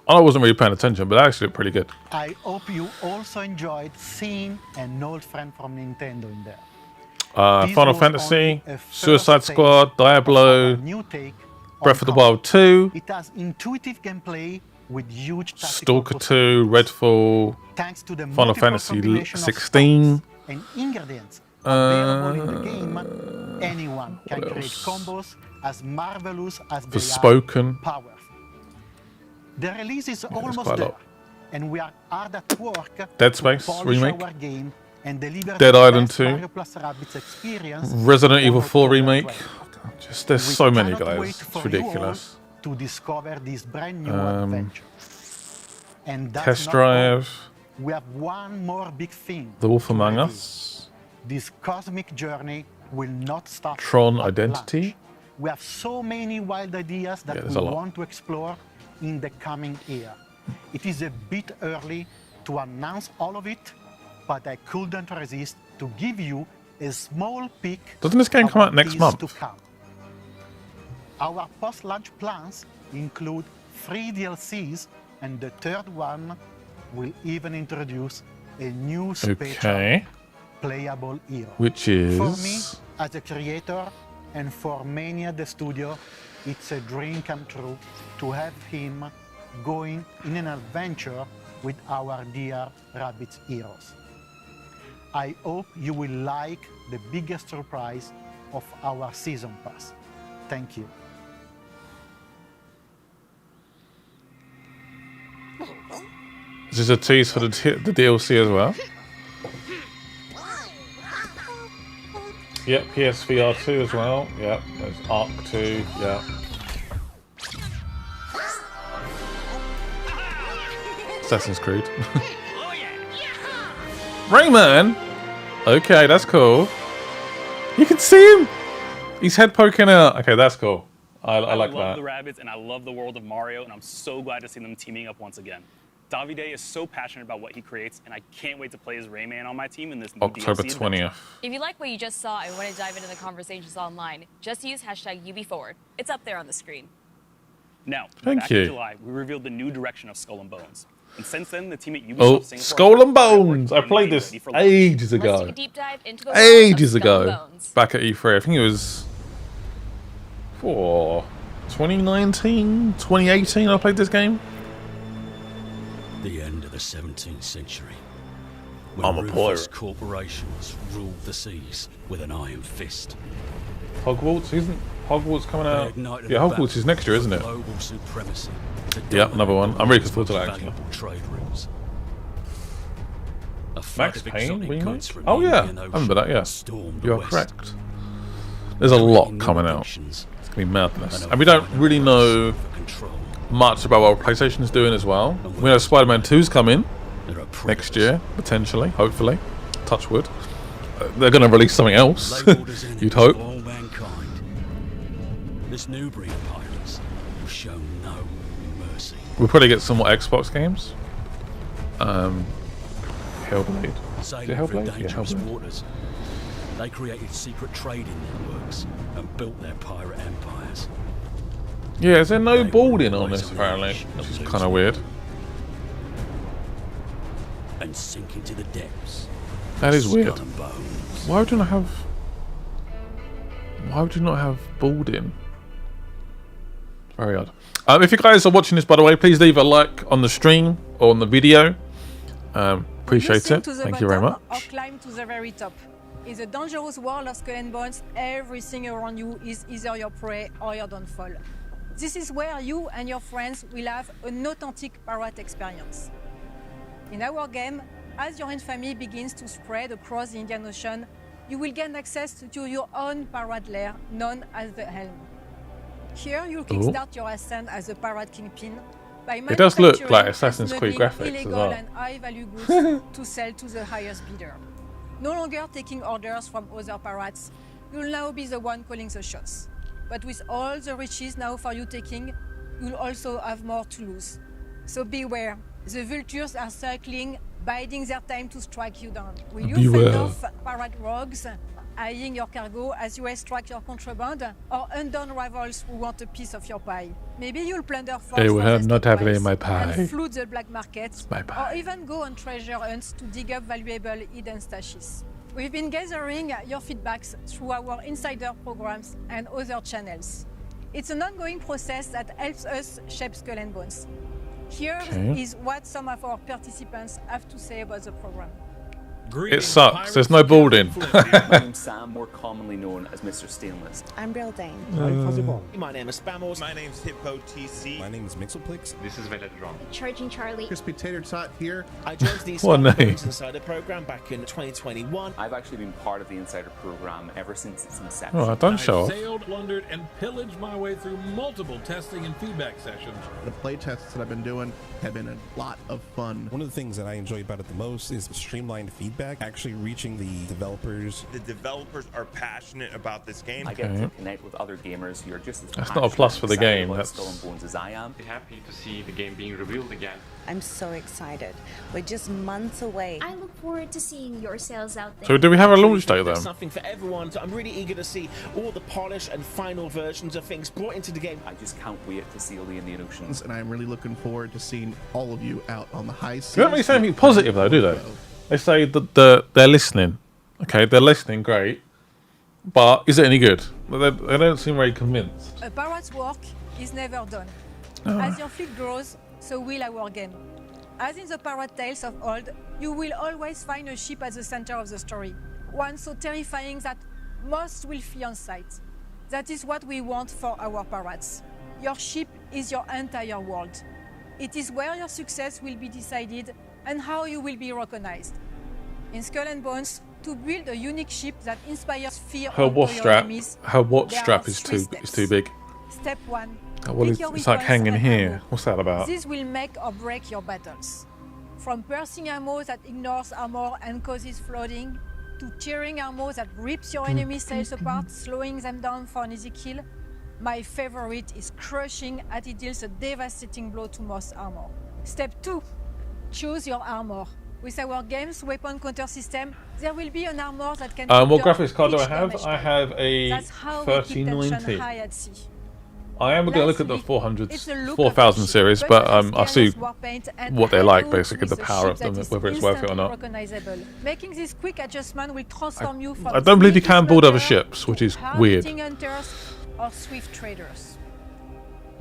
I wasn't really paying attention, but actually pretty good. I hope you also enjoyed seeing an old friend from Nintendo in there. Final Fantasy, Suicide Squad, Diablo, Breath of the Wild 2, It has intuitive gameplay with huge Stalker 2, Redfall, thanks to the Final multiple Fantasy combination of 16. and ingredients available in the game. Anyone can what create else? combos as marvelous as they Forspoken. are powerful. The release is almost quite a there, lot. and we are hard at work Dead Space to polish remake. our game and deliver Dead the Island best 2. Mario plus Rabbids experience Resident on Evil 4 October remake. 12th. Just there's We so many cannot guys. wait It's for ridiculous. you all to discover this brand new adventure. And that's Test not Drive, all. We have one more big thing. The Wolf to Among reveal. Us, This cosmic journey will not stop. Tron at Identity. launch. We have so many wild ideas that there's we a lot. want to explore in the coming year. It is a bit early to announce all of it, but I couldn't resist to give you a small peek. Doesn't this game of come out what next is month? to come. Our post-launch plans include 3 DLCs, and the third one will even introduce a new special Okay. playable hero. Which For me, is as a creator, and for many at the studio, it's a dream come true to have him going in an adventure with our dear Rabbids heroes. I hope you will like the biggest surprise of our season pass. Thank you. Is this a tease for the DLC as well? Yep, PSVR 2 as well. Yep, there's Arc 2. Yep. Assassin's Creed. Rayman! Okay, that's cool. You can see him! His head poking out. Okay, that's cool. I like love that. the Rabbids and I love the world of Mario, and I'm so glad to see them teaming up once again. Davide is so passionate about what he creates, and I can't wait to play as Rayman on my team in this new October DLC 20th. If you like what you just saw and want to dive into the conversations online, just use hashtag #UbiForward. It's up there on the screen. Now, Thank back you. in July, we revealed the new direction of Skull and Bones. And since then, the team at Ubisoft Oh, Singapore Skull and has been Bones! I working played on this ready for launch. ages Let's ago. take a deep dive into the world of Ages Skull and ago. Bones. Back at E3. I think it was for 2019, 2018 I played this game. The end of the 17th century. I'm a ruthless pirate. corporations ruled the seas with an iron fist. Hogwarts? Isn't Hogwarts coming They out? ignited Yeah, a Hogwarts battle is next year, for isn't it? global supremacy to Yeah, another dominate one. the I'm really world's looking forward to most that, actually. valuable trade routes. A flood Max of Payne exotic remake? goods from Oh the yeah, I Indian remember that, Ocean yeah. stormed the You are west. correct. There's a lot coming out. It's going to be madness. And we don't really know much about what PlayStation is doing as well. We know Spider-Man 2's coming next year, potentially, hopefully. Touch wood. They're going to release something else, you'd hope. All mankind. This new breed of pirates will show no mercy. We'll probably get some more Xbox games. Hellblade. Is it Sailing through Hellblade? Yeah, dangerous Hellblade. waters, they created secret trading networks and built their pirate empires. Yeah, is there no balding on this apparently? Which is kind of weird. And sink into the depths. That is weird. Skull and Bones. Why would you not have... Why would you not have balding? Very odd. If you guys are watching this, by the way, please leave a like on the stream or on the video. Appreciate it. Thank you very much. Or climb to the very top. In the dangerous world of Skull and Bones, everything around you is either your prey or your downfall. This is where you and your friends will have an authentic pirate experience. In our game, as your infamy begins to spread across the Indian Ocean, you will gain access to your own pirate lair, known as the Helm. Here, you'll kickstart your ascent as a pirate kingpin by It does look manufacturing like and Assassin's Creed smuggling graphics as illegal well. and high-value goods to sell to the highest bidder. No longer taking orders from other pirates, you'll now be the one calling the shots. But with all the riches now for you taking, you'll also have more to lose. So beware, the vultures are circling, biding their time to strike you down. Will you fend off pirate rogues, eyeing your cargo as you extract your contraband, or undone rivals who want a piece of your pie? Maybe you'll plunder forts They will for the not have it in stepwise my pie. and flood the black market, my pie. or even go on treasure hunts to dig up valuable hidden stashes. We've been gathering your feedbacks through our insider programs and other channels. It's an ongoing process that helps us shape Skull and Bones. Here is what some of our participants have to say about the program. It sucks. There's no building. My name's Sam, more commonly known as Mr. Stainless. I'm Brilldane. My name is Spamos. My name's Hippo TC. My name is Mixelplix. This is Veledron. Charging Charlie. Crispy Tater Tot here. I joined the What name? Insider program back in 2021. I've actually been part of the Insider program ever since its inception. Oh, don't show off. I sailed, plundered, and pillaged my way through multiple testing and feedback sessions. The play tests that I've been doing have been a lot of fun. One of the things that I enjoy about it the most is streamlined feedback, actually reaching the developers. The developers are passionate about this game. I get to connect with other gamers who are just as That's not a plus for the game. That's That's Skull and Bones as I am. Happy to see the game being revealed again. I'm so excited. We're just months away. I look forward to seeing your sales out there. So do we have a launch date There's then? something for everyone, so I'm really eager to see all the polished and final versions of things brought into the game. I just can't wait to sail the Indian Oceans. And I'm really looking forward to seeing all of you out on the high seas. They don't really say anything positive though, do they? They say that they're listening. Okay, they're listening, great. But is it any good? They don't seem very convinced. A pirate's work is never done. As your fleet grows, so will our game. As in the pirate tales of old, you will always find a ship at the center of the story. One so terrifying that most will flee on sight. That is what we want for our pirates. Your ship is your entire world. It is where your success will be decided and how you will be recognized. In Skull and Bones, to build a unique ship that inspires fear Her onto watch your strap. enemies, Her watch there strap are is three too steps. big. Step 1. Well, Pick your it's like weapons hanging and here. ammo. What's that about? This will make or break your battles. From piercing ammo that ignores armor and causes flooding, to tearing ammo that rips your enemy's sails apart, slowing them down for an easy kill, my favorite is crushing as it deals a devastating blow to most armor. Step 2. Choose your armor. With our game's weapon counter system, there will be an armor that can What counter graphics card do I each have? damage I type. have a That's how we keep tension 3090. high at sea. I am going to look at the Lastly, 400, it's the look 4000 of the series, ship, but but I see war paint and what they like, handles basically, the with a power ship of them, that is whether it's worth it or instantly not. recognizable. Making this quick adjustment will transform you from I don't believe you sneaky can build other smuggler ships, which is to weird. hard-hitting hunters or swift traders.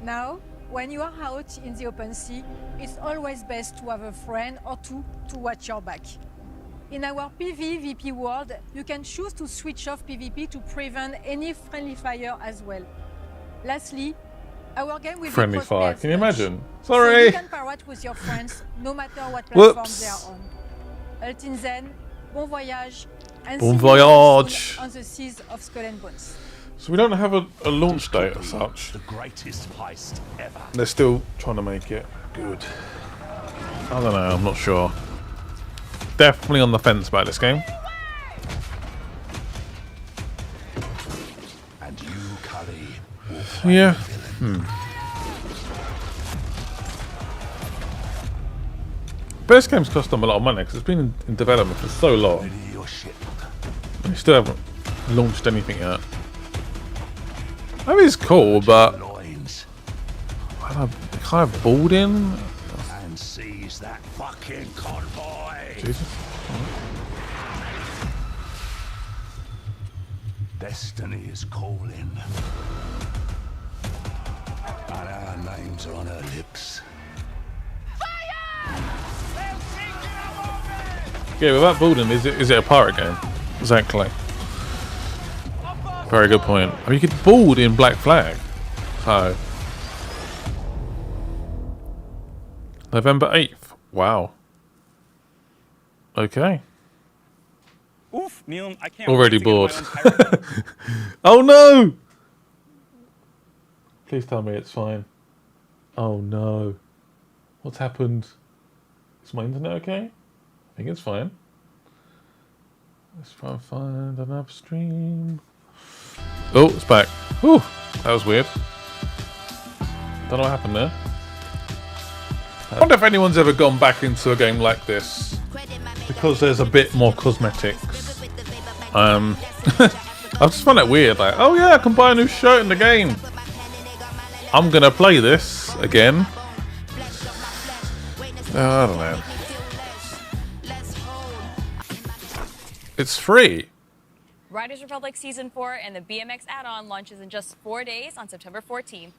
Now, when you are out in the open sea, it's always best to have a friend or two to watch your back. In our PvP world, you can choose to switch off PvP to prevent any friendly fire as well. Lastly, our game will Friendly be fire. cross-players Can you match. imagine? So Sorry. you can pirate with your friends, no matter what platform they are on. Until then, bon voyage, and Bon see you all voyage. soon on the seas of Skull and Bones. So we don't have a launch date as such. The greatest heist ever. They're still trying to make it good. I don't know, I'm not sure. Definitely on the fence about this game. And you, Cully, Yeah. But this game's cost them a lot of money because it's been in development for so long. They still haven't launched anything yet. I mean, it's cool, but kind of bored in. and seize that fucking convoy. Jesus. Destiny is calling. And our names are on her lips. Yeah, without building, is it a pirate game? Exactly. Very good point. I mean, you could build in Black Flag. So November 8th. Wow. Okay. Oof, Neil, I can't Already wait to bored. get my own Oh no! Please tell me it's fine. Oh no. What's happened? Is my internet okay? I think it's fine. Let's try and find an upstream. Oh, it's back. Whew, that was weird. Don't know what happened there. I wonder if anyone's ever gone back into a game like this because there's a bit more cosmetics. I just find it weird. Like, oh yeah, I can buy a new shirt in the game. I'm gonna play this again. I don't know. It's free. Riders Republic Season 4 and the BMX add-on launches in just 4 days on September 14th.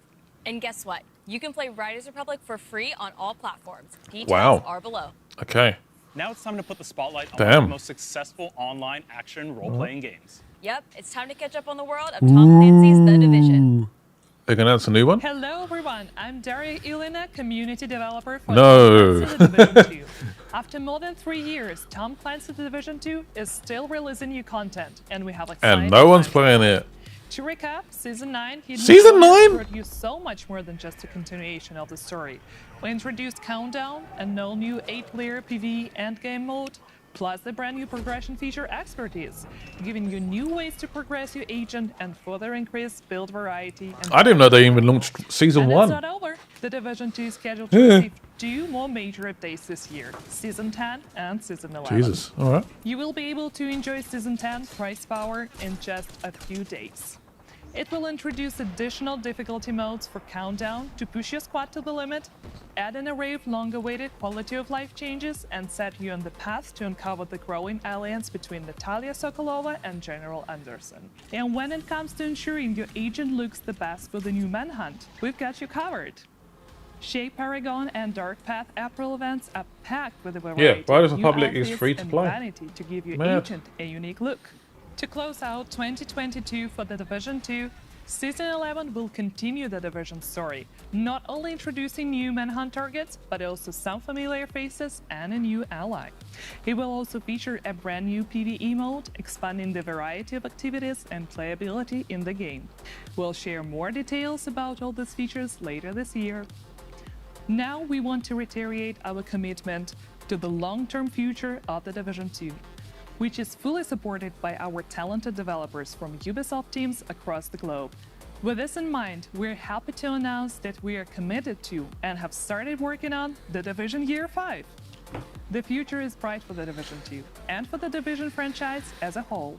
And guess what? You can play Riders Republic for free on all platforms. Details are below. Okay. Now it's time to put the spotlight on Damn. one of the most successful online action role-playing games. Yep, it's time to catch up on the world of Tom Clancy's The Division. They're gonna announce a new one? Hello everyone, I'm Daria Ilina, community developer for No. Tom Clancy The Division 2. After more than 3 years, Tom Clancy The Division 2 is still releasing new content, and we have exciting And no one's plans. playing it. To recap, Season 9 Season 9? brought you so much more than just a continuation of the story. We introduced Countdown, an all-new 8-player PvE endgame mode, plus the brand new progression feature Expertise, giving you new ways to progress your agent and further increase build variety. And I didn't know they even launched Season and 1. it's not over. The Division 2 is scheduled to receive 2 more major updates this year, Season 10 and Season 11. Jesus, alright. You will be able to enjoy Season 10 price power in just a few days. It will introduce additional difficulty modes for Countdown to push your squad to the limit, add an array of long-awaited quality of life changes, and set you on the path to uncover the growing alliance between Natalia Sokolova and General Anderson. And when it comes to ensuring your agent looks the best for the new Manhunt, we've got you covered. Shape Paragon and Dark Path April events are packed with a variety Riders of new Republic is outfits free to and play. vanity to give your Mad. agent a unique look. To close out 2022 for The Division 2, Season 11 will continue the Division story, not only introducing new Manhunt targets, but also some familiar faces and a new ally. It will also feature a brand new PvE mode, expanding the variety of activities and playability in the game. We'll share more details about all these features later this year. Now we want to reiterate our commitment to the long-term future of The Division 2, which is fully supported by our talented developers from Ubisoft teams across the globe. With this in mind, we're happy to announce that we are committed to and have started working on The Division Year 5. The future is bright for The Division 2 and for the Division franchise as a whole.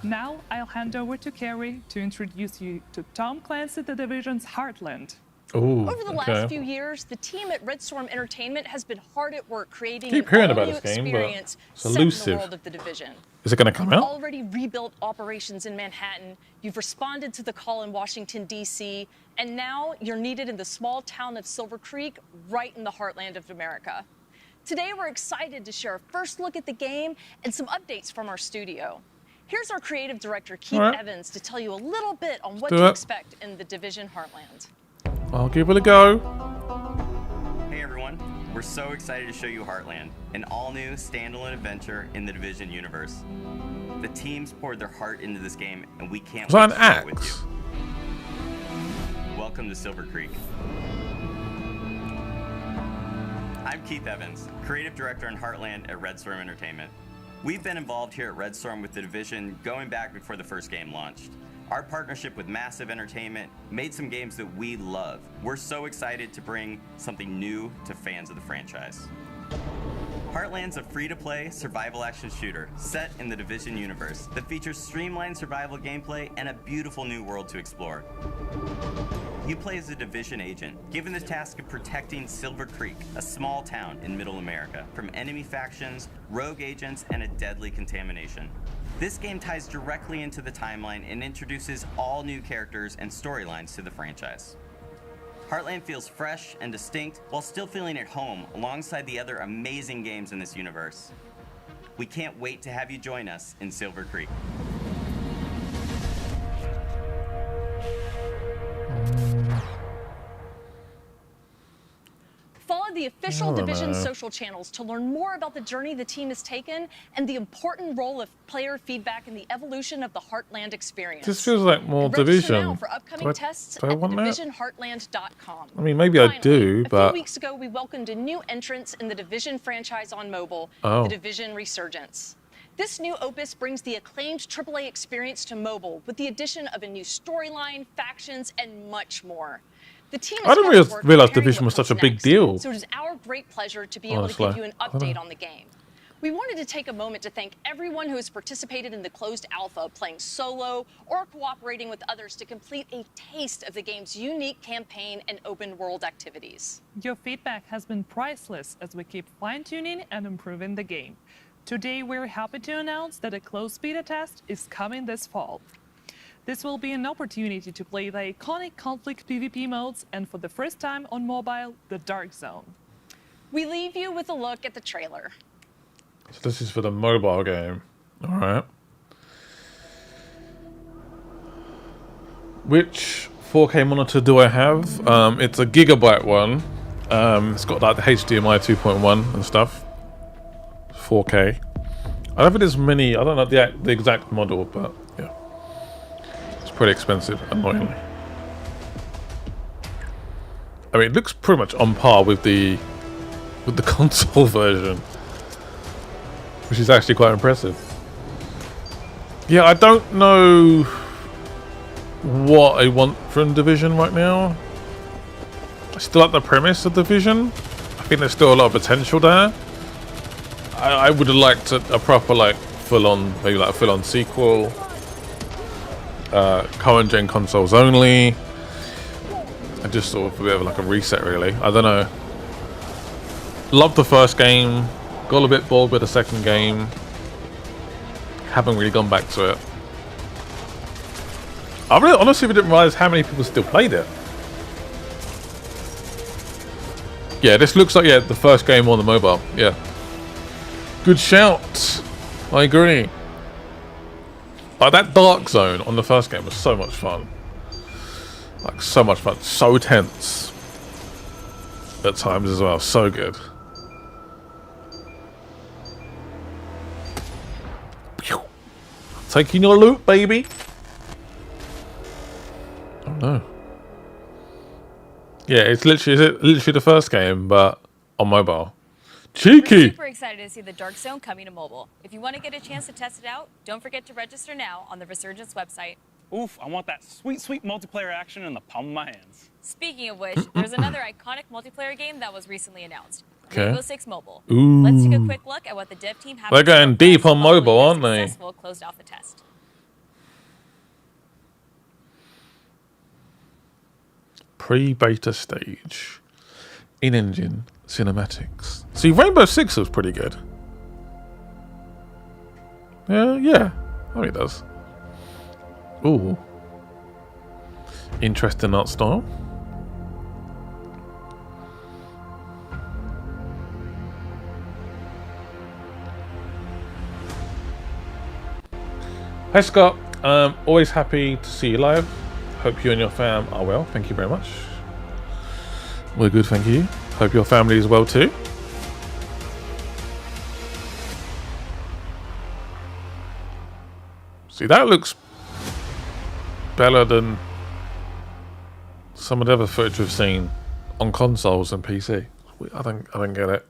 Now I'll hand over to Carrie to introduce you to Tom Clancy The Division's Heartland. Ooh, Over the last few years, the team at Red Storm Entertainment has been hard at work creating Keep an hearing about all-new this game, but experience it's set in the elusive. world of the Division. Is it going to come You've out? already rebuilt operations in Manhattan, you've responded to the call in Washington, D.C., and now you're needed in the small town of Silver Creek, right in the heartland of America. Today, we're excited to share a first look at the game and some updates from our studio. Here's our creative director, Keith Evans, to tell you a little bit on what do to it. expect in the Division Heartland. I'll give it a go. Hey everyone, we're so excited to show you Heartland, an all-new standalone adventure in the Division universe. The teams poured their heart into this game, and we can't Was that wait an to share it with axe? you. Welcome to Silver Creek. I'm Keith Evans, creative director in Heartland at Red Storm Entertainment. We've been involved here at Red Storm with the Division going back before the first game launched. Our partnership with Massive Entertainment made some games that we love. We're so excited to bring something new to fans of the franchise. Heartland's a free-to-play survival action shooter set in the Division universe that features streamlined survival gameplay and a beautiful new world to explore. You play as a Division agent, given the task of protecting Silver Creek, a small town in Middle America, from enemy factions, rogue agents, and a deadly contamination. This game ties directly into the timeline and introduces all new characters and storylines to the franchise. Heartland feels fresh and distinct while still feeling at home alongside the other amazing games in this universe. We can't wait to have you join us in Silver Creek. Follow the official I don't Division know. social channels to learn more about the journey the team has taken and the important role of player feedback in the evolution of the Heartland experience. This feels like more And register Division. now for upcoming Do I- tests do I at want that? thedivisionheartland.com. I mean, maybe I do, A but few weeks ago, we welcomed a new entrance in the Division franchise on mobile, Oh. the Division Resurgence. This new opus brings the acclaimed AAA experience to mobile with the addition of a new storyline, factions, and much more. The team I didn't has worked realize preparing Division what was such a comes big next, deal. So it is our great pleasure to be able to Honestly, give you an I don't update know. on the game. We wanted to take a moment to thank everyone who has participated in the closed alpha, playing solo or cooperating with others to complete a taste of the game's unique campaign and open world activities. Your feedback has been priceless as we keep fine-tuning and improving the game. Today we're happy to announce that a closed beta test is coming this fall. This will be an opportunity to play the iconic conflict PvP modes and for the first time on mobile, the Dark Zone. We leave you with a look at the trailer. So this is for the mobile game. All right. Which 4K monitor do I have? It's a gigabyte one. It's got like the HDMI 2.1 and stuff. 4K. I don't think there's many. I don't know the exact model, but yeah, it's pretty expensive, annoyingly. I mean, it looks pretty much on par with the console version, which is actually quite impressive. Yeah, I don't know what I want from Division right now. I still like the premise of Division. I think there's still a lot of potential there. I would have liked a proper like full-on, maybe like a full-on sequel. Current gen consoles only. And just sort of a bit of like a reset, really. I don't know. Loved the first game. Got a bit bored with the second game. Haven't really gone back to it. I really honestly didn't realize how many people still played it. Yeah, this looks like the first game on the mobile. Yeah. Good shout. I agree. Like that Dark Zone on the first game was so much fun. Like so much fun. So tense. At times as well. So good. Taking your loot, baby. Oh no. Yeah, it's literally the first game, but on mobile. Cheeky! We're super excited to see the Dark Zone coming to mobile. If you want to get a chance to test it out, don't forget to register now on the Resurgence website. Oof, I want that sweet, sweet multiplayer action in the palm of my hands. Speaking of which, there's another iconic multiplayer game that was recently announced. Okay. Rainbow Six Mobile. Ooh. Let's take a quick look at what the dev team has. They're going deep on mobile, aren't they? Successful closed alpha test. Pre-beta stage. In-engine cinematics. See, Rainbow Six was pretty good. Yeah. Oh, it does. Ooh. Interesting art style. Hi Scott, always happy to see you live. Hope you and your fam are well. Thank you very much. We're good, thank you. Hope your family is well too. See, that looks better than some of the other footage we've seen on consoles and PC. I don't get it.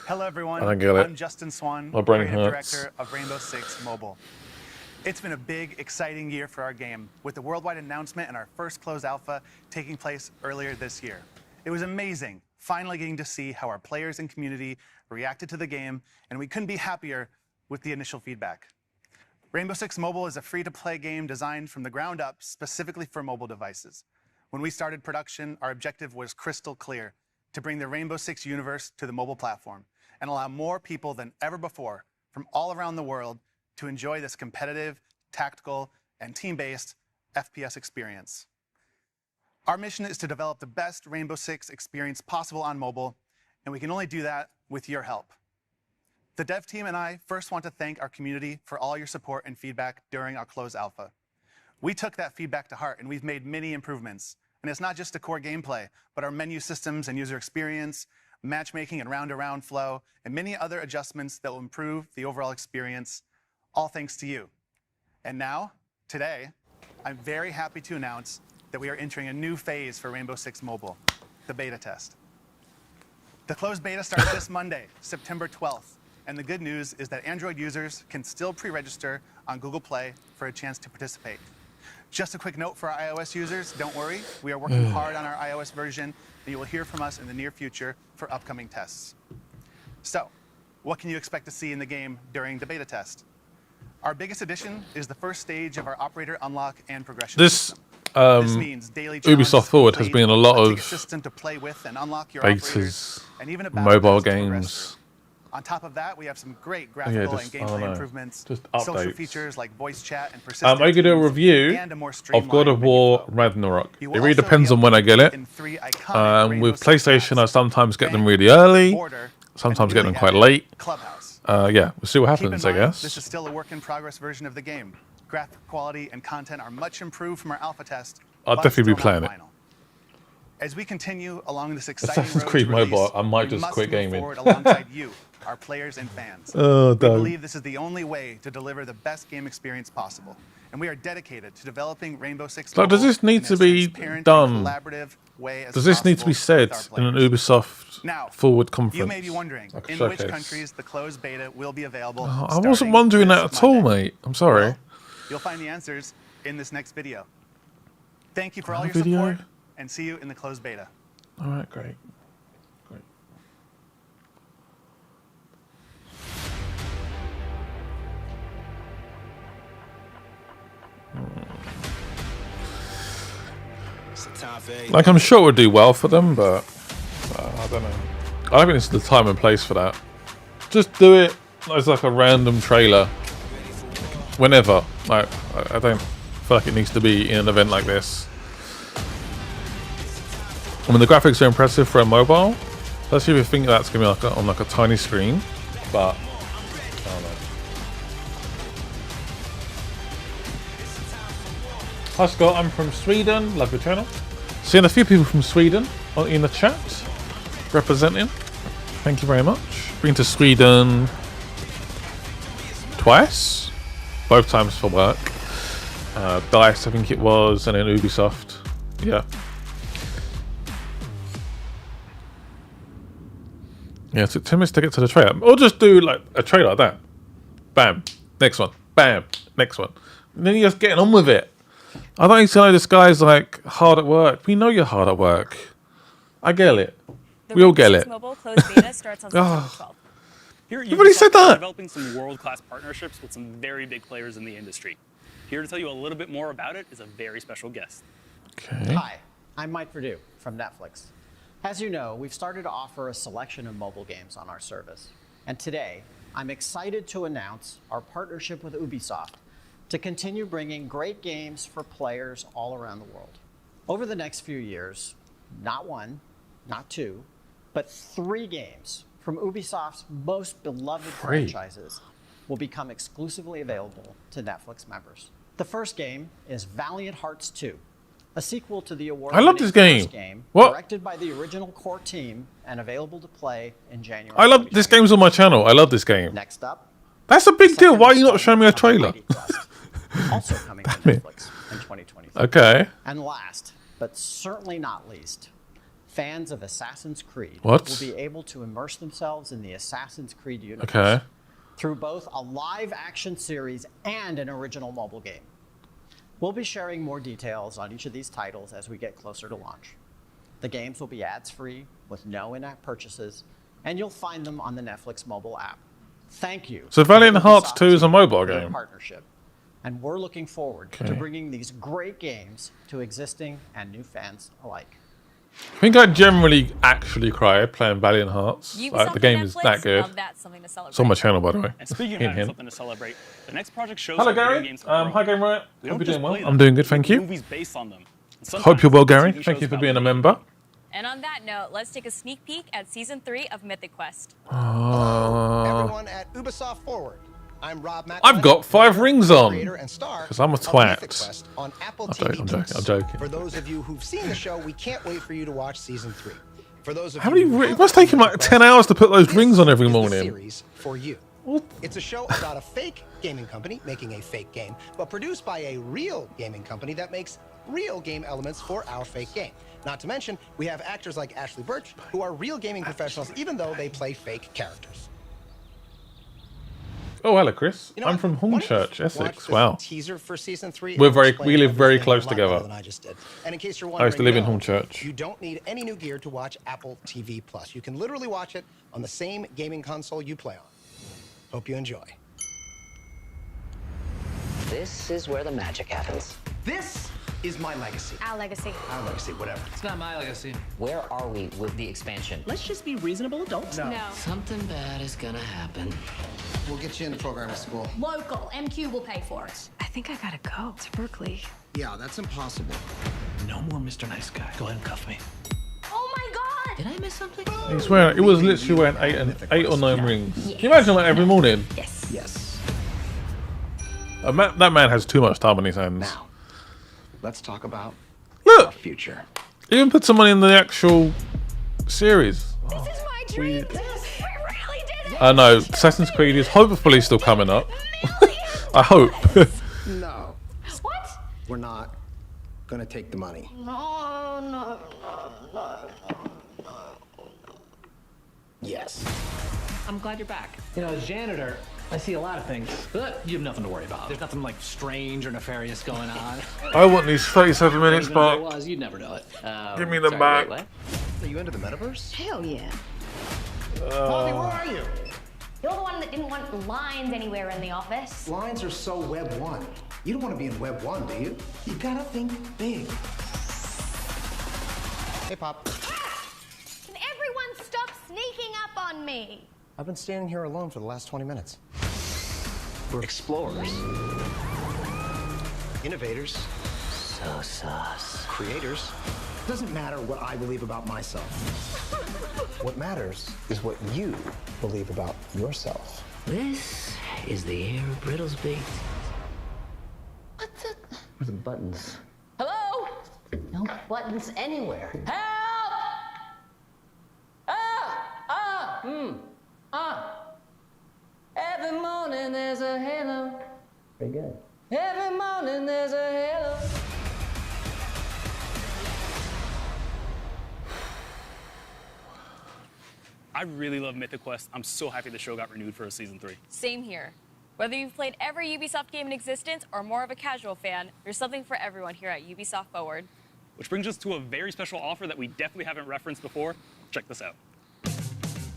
Hello everyone, I don't get it. I'm Justin Swan, My brain creative hurts. director of Rainbow Six Mobile. It's been a big, exciting year for our game, with the worldwide announcement and our first closed alpha taking place earlier this year. It was amazing, finally getting to see how our players and community reacted to the game, and we couldn't be happier with the initial feedback. Rainbow Six Mobile is a free-to-play game designed from the ground up specifically for mobile devices. When we started production, our objective was crystal clear: to bring the Rainbow Six universe to the mobile platform and allow more people than ever before from all around the world to enjoy this competitive, tactical, and team-based FPS experience. Our mission is to develop the best Rainbow Six experience possible on mobile, and we can only do that with your help. The dev team and I first want to thank our community for all your support and feedback during our closed alpha. We took that feedback to heart, and we've made many improvements. And it's not just the core gameplay, but our menu systems and user experience, matchmaking and round-to-round flow, and many other adjustments that will improve the overall experience, all thanks to you. And now, today, I'm very happy to announce that we are entering a new phase for Rainbow Six Mobile, the beta test. The closed beta starts this Monday, September 12th, and the good news is that Android users can still pre-register on Google Play for a chance to participate. Just a quick note for our iOS users, don't worry, we are working hard on our iOS version, and you will hear from us in the near future for upcoming tests. So, what can you expect to see in the game during the beta test? Our biggest addition is the first stage of our operator unlock and progression system. This means daily Ubisoft Forward has been a lot a of system to play with and unlock your betas, operators, and even a mobile battle pass to progress games, On top of that, we have some great graphical and gameplay improvements, just social updates. features like voice chat and persistent I could do a teams, review and a more of God of streamlined War Ragnarok. It You will really also depends be on when I get it. in 3 iconic Rainbow With Six PlayStation, I sometimes get them really early, Border, sometimes get them quite late. Clubhouse. Yeah, we'll see what Keep in happens, I mind, guess. This is still a work-in-progress version of the game. Graphic quality and content are much improved from our alpha test. I'll but definitely still be playing not it. final. As we continue along this exciting Assassin's road Creed to release, Mobile, I might we just must quit move gaming. forward alongside you, our players and fans. Oh, we don't. believe this is the only way to deliver the best game experience possible, and we are dedicated to developing Rainbow Six So does Mobile this need in to as be transparent done? and collaborative way as Does this need to be possible with said our in an players. Ubisoft Now, Forward conference? You may be wondering like a in which showcase? countries the closed beta will be available. I wasn't starting wondering this that at all, Monday. mate. I'm sorry. Well, you'll find the answers in this next video. Thank you for all your video? support, and see you in the closed beta. All right, great. Great. Like, I'm sure it would do well for them, but I don't know. I don't think it's the time and place for that. Just do it as like a random trailer. Whenever. Like, I don't feel like it needs to be in an event like this. I mean, the graphics are impressive for a mobile, especially if you think that's going to be like on like a tiny screen, but I don't know. Hi Scott, I'm from Sweden, love your channel. Seeing a few people from Sweden in the chat, representing. Thank you very much. Been to Sweden twice, both times for work. DICE, I think it was, and then Ubisoft. Yeah. Yeah, it took 10 minutes to get to the trailer. Or just do like a trailer like that. Bam. Next one. Bam. Next one. And then you're just getting on with it. I don't need to know this guy's like hard at work. We know you're hard at work. I get it. We all get it. Mobile closed beta starts on September 12th. Here at You've already said Ubisoft, we're that. developing some world-class partnerships with some very big players in the industry. Here to tell you a little bit more about it is a very special guest. Okay. Hi, I'm Mike Perdue from Netflix. As you know, we've started to offer a selection of mobile games on our service. And today, I'm excited to announce our partnership with Ubisoft to continue bringing great games for players all around the world. Over the next few years, not one, not two, but 3 games from Ubisoft's most beloved franchises will become exclusively available to Netflix members. The first game is Valiant Hearts 2, a sequel to the award-winning I love this game. first game, What? directed by the original core team and available to play in January. I love this game's on my channel. I love this game. Next up, That's a big deal. Why are you not showing me a trailer? also coming to Netflix in 2023. Okay. And last, but certainly not least, fans of Assassin's Creed What? will be able to immerse themselves in the Assassin's Creed universe Okay. through both a live action series and an original mobile game. We'll be sharing more details on each of these titles as we get closer to launch. The games will be ads-free with no in-app purchases, and you'll find them on the Netflix mobile app. Thank you. So Valiant to Hearts Ubisoft 2 is a mobile for your game. partnership. And we're looking forward to Okay. bringing these great games to existing and new fans alike. I think I generally actually cry playing Valiant Hearts. Ubisoft Like, the game and is Netflix, that good. love that, something to celebrate. It's on my channel, by the way. And speaking of Hint, having hint. something to celebrate, the next project shows Hello, how video Gary. games are growing. Hi, Game Riot. We Hope don't you're just doing well. play I'm them, doing good, we thank make you. movies based on them. And Hope you're well, sometimes Gary. TV Thank shows you for about being a them. member. And on that note, let's take a sneak peek at Season 3 of Mythic Quest. Everyone at Ubisoft Forward. I'm Rob Matt. I've got 5 rings on creator and star because I'm a of Mythic twat. Quest on Apple I'm TV+. joking. I'm joking. For those of you who've seen the show, we can't wait for you to watch season 3. For those of How you many? who It must take him like 10 hours to put those rings on every is the morning. series for you. It's a show about a fake gaming company making a fake game, but produced by a real gaming company that makes real game elements for our fake game. Not to mention, we have actors like Ashley Birch, who are real gaming professionals, even though they play fake characters. Oh, hello, Chris. You know I'm what? from Why don't you Hornchurch, watch Essex. this Wow. teaser for season 3? We It'll explain live very everything close a lot better together. than I just did. And in case you're I used to wondering, live in no, Hornchurch. you don't need any new gear to watch Apple TV+. You can literally watch it on the same gaming console you play on. Hope you enjoy. This is where the magic happens. This is my legacy. Our legacy. Our legacy, whatever. It's not my legacy. Where are we with the expansion? Let's just be reasonable adults. No. Something bad is gonna happen. We'll get you into programming school. Local. MQ will pay for it. I think I gotta go to Berkeley. Yeah, that's impossible. No more Mr. Nice Guy. Go ahead and cuff me. Oh my god! Did I miss something? He's wearing. It was literally wearing eight or nine rings. Can you imagine that every morning? Yes. Yes. That man has too much time on his hands. Now, let's talk about Look, our future. even put someone in the actual series. This is my dream. We really did it. I know Assassin's Creed is hopefully still coming up. I hope. No. What? We're not gonna take the money. No. Yes. I'm glad you're back. You know, as janitor, I see a lot of things, but you have nothing to worry about. There's nothing like strange or nefarious going on. I want these 37 minutes Even if back. there was, you'd never know it. Give me them back. Wait, Are you into the metaverse? Hell yeah. Bobby, where are you? You're the one that didn't want lines anywhere in the office. Lines are so Web 1. You don't want to be in Web 1, do you? You gotta think big. Hey, Pop. Can everyone stop sneaking up on me? I've been standing here alone for the last 20 minutes. We're explorers. Innovators. So sus. Creators. Doesn't matter what I believe about myself. What matters is what you believe about yourself. This is the air of Brittlesby. What's it? Where's the buttons? Hello? No buttons anywhere. Help! Every morning there's a halo. Very good. Every morning there's a halo. I really love Mythic Quest. I'm so happy the show got renewed for a season 3. Same here. Whether you've played every Ubisoft game in existence or more of a casual fan, there's something for everyone here at Ubisoft Forward. Which brings us to a very special offer that we definitely haven't referenced before. Check this out.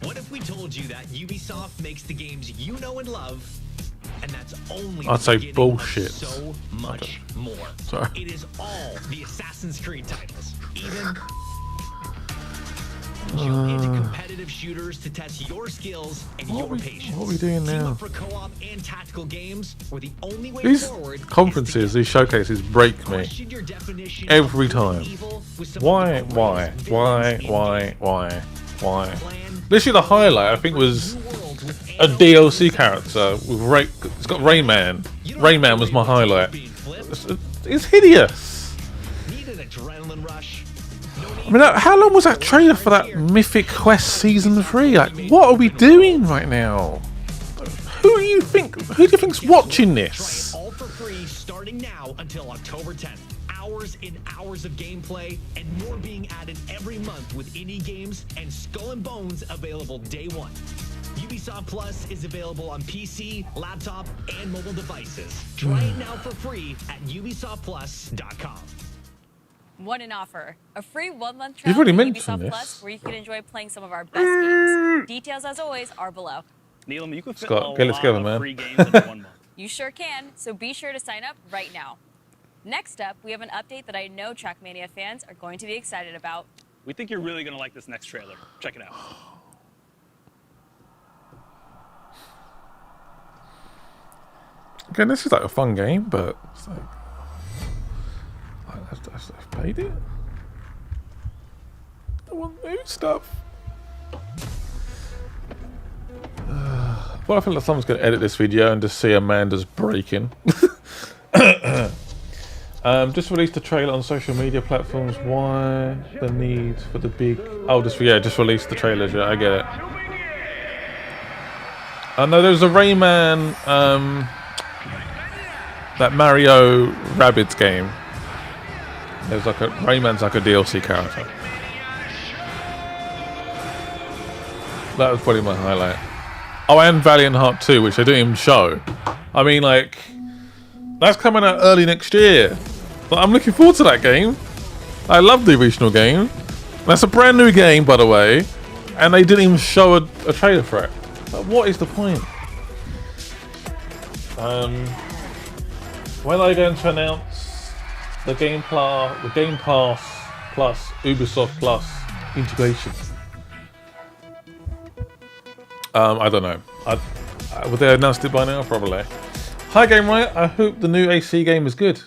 What if we told you that Ubisoft makes the games you know and love, and that's only I'd the say beginning bullshit. of so much more. Sorry. It is all the Assassin's Creed titles, even into competitive shooters to test your skills and your patience. What are we doing Team now? up for co-op and tactical games, where the only way These forward conferences, these showcases break me question your definition every of time. evil with some Why? Literally the highlight I think was a DLC character with it's got Rayman. Rayman was my highlight. It's hideous. Need an adrenaline rush? I mean, how long was that trailer for that Mythic Quest Season 3? Like, what are we doing right now? Who do you think's watching this? All for free starting now until October 10th. Hours and hours of gameplay and more being added every month with indie games and Skull and Bones available day one. Ubisoft Plus is available on PC, laptop, and mobile devices. Try it now for free at ubisoftplus.com. What an offer. A free 1-month You've trial already to mentioned Ubisoft this. Plus where you can enjoy playing some of our best games. Details, as always, are below. Neelam, you can fit Scott, a get it lot together, of man. free games into 1 month. You sure can, so be sure to sign up right now. Next up, we have an update that I know Trackmania fans are going to be excited about. We think you're really going to like this next trailer. Check it out. Again, this is like a fun game, but it's like I've played it. I want new stuff. Well, I feel like someone's going to edit this video and just see Amanda's breaking. Just released a trailer on social media platforms. Why the need for the big... Oh, just released the trailers. Yeah, I get it. I know there's a Rayman, that Mario Rabbids game. There's like Rayman's like a DLC character. That was probably my highlight. Oh, and Valiant Hearts 2, which they didn't even show. I mean, like, that's coming out early next year. But I'm looking forward to that game. I love the original game. That's a brand new game, by the way. And they didn't even show a trailer for it. But what is the point? When are they going to announce the Game Pass plus Ubisoft Plus integration. I don't know. Would they announced it by now? Probably. Hi Game Riot, I hope the new AC game is good.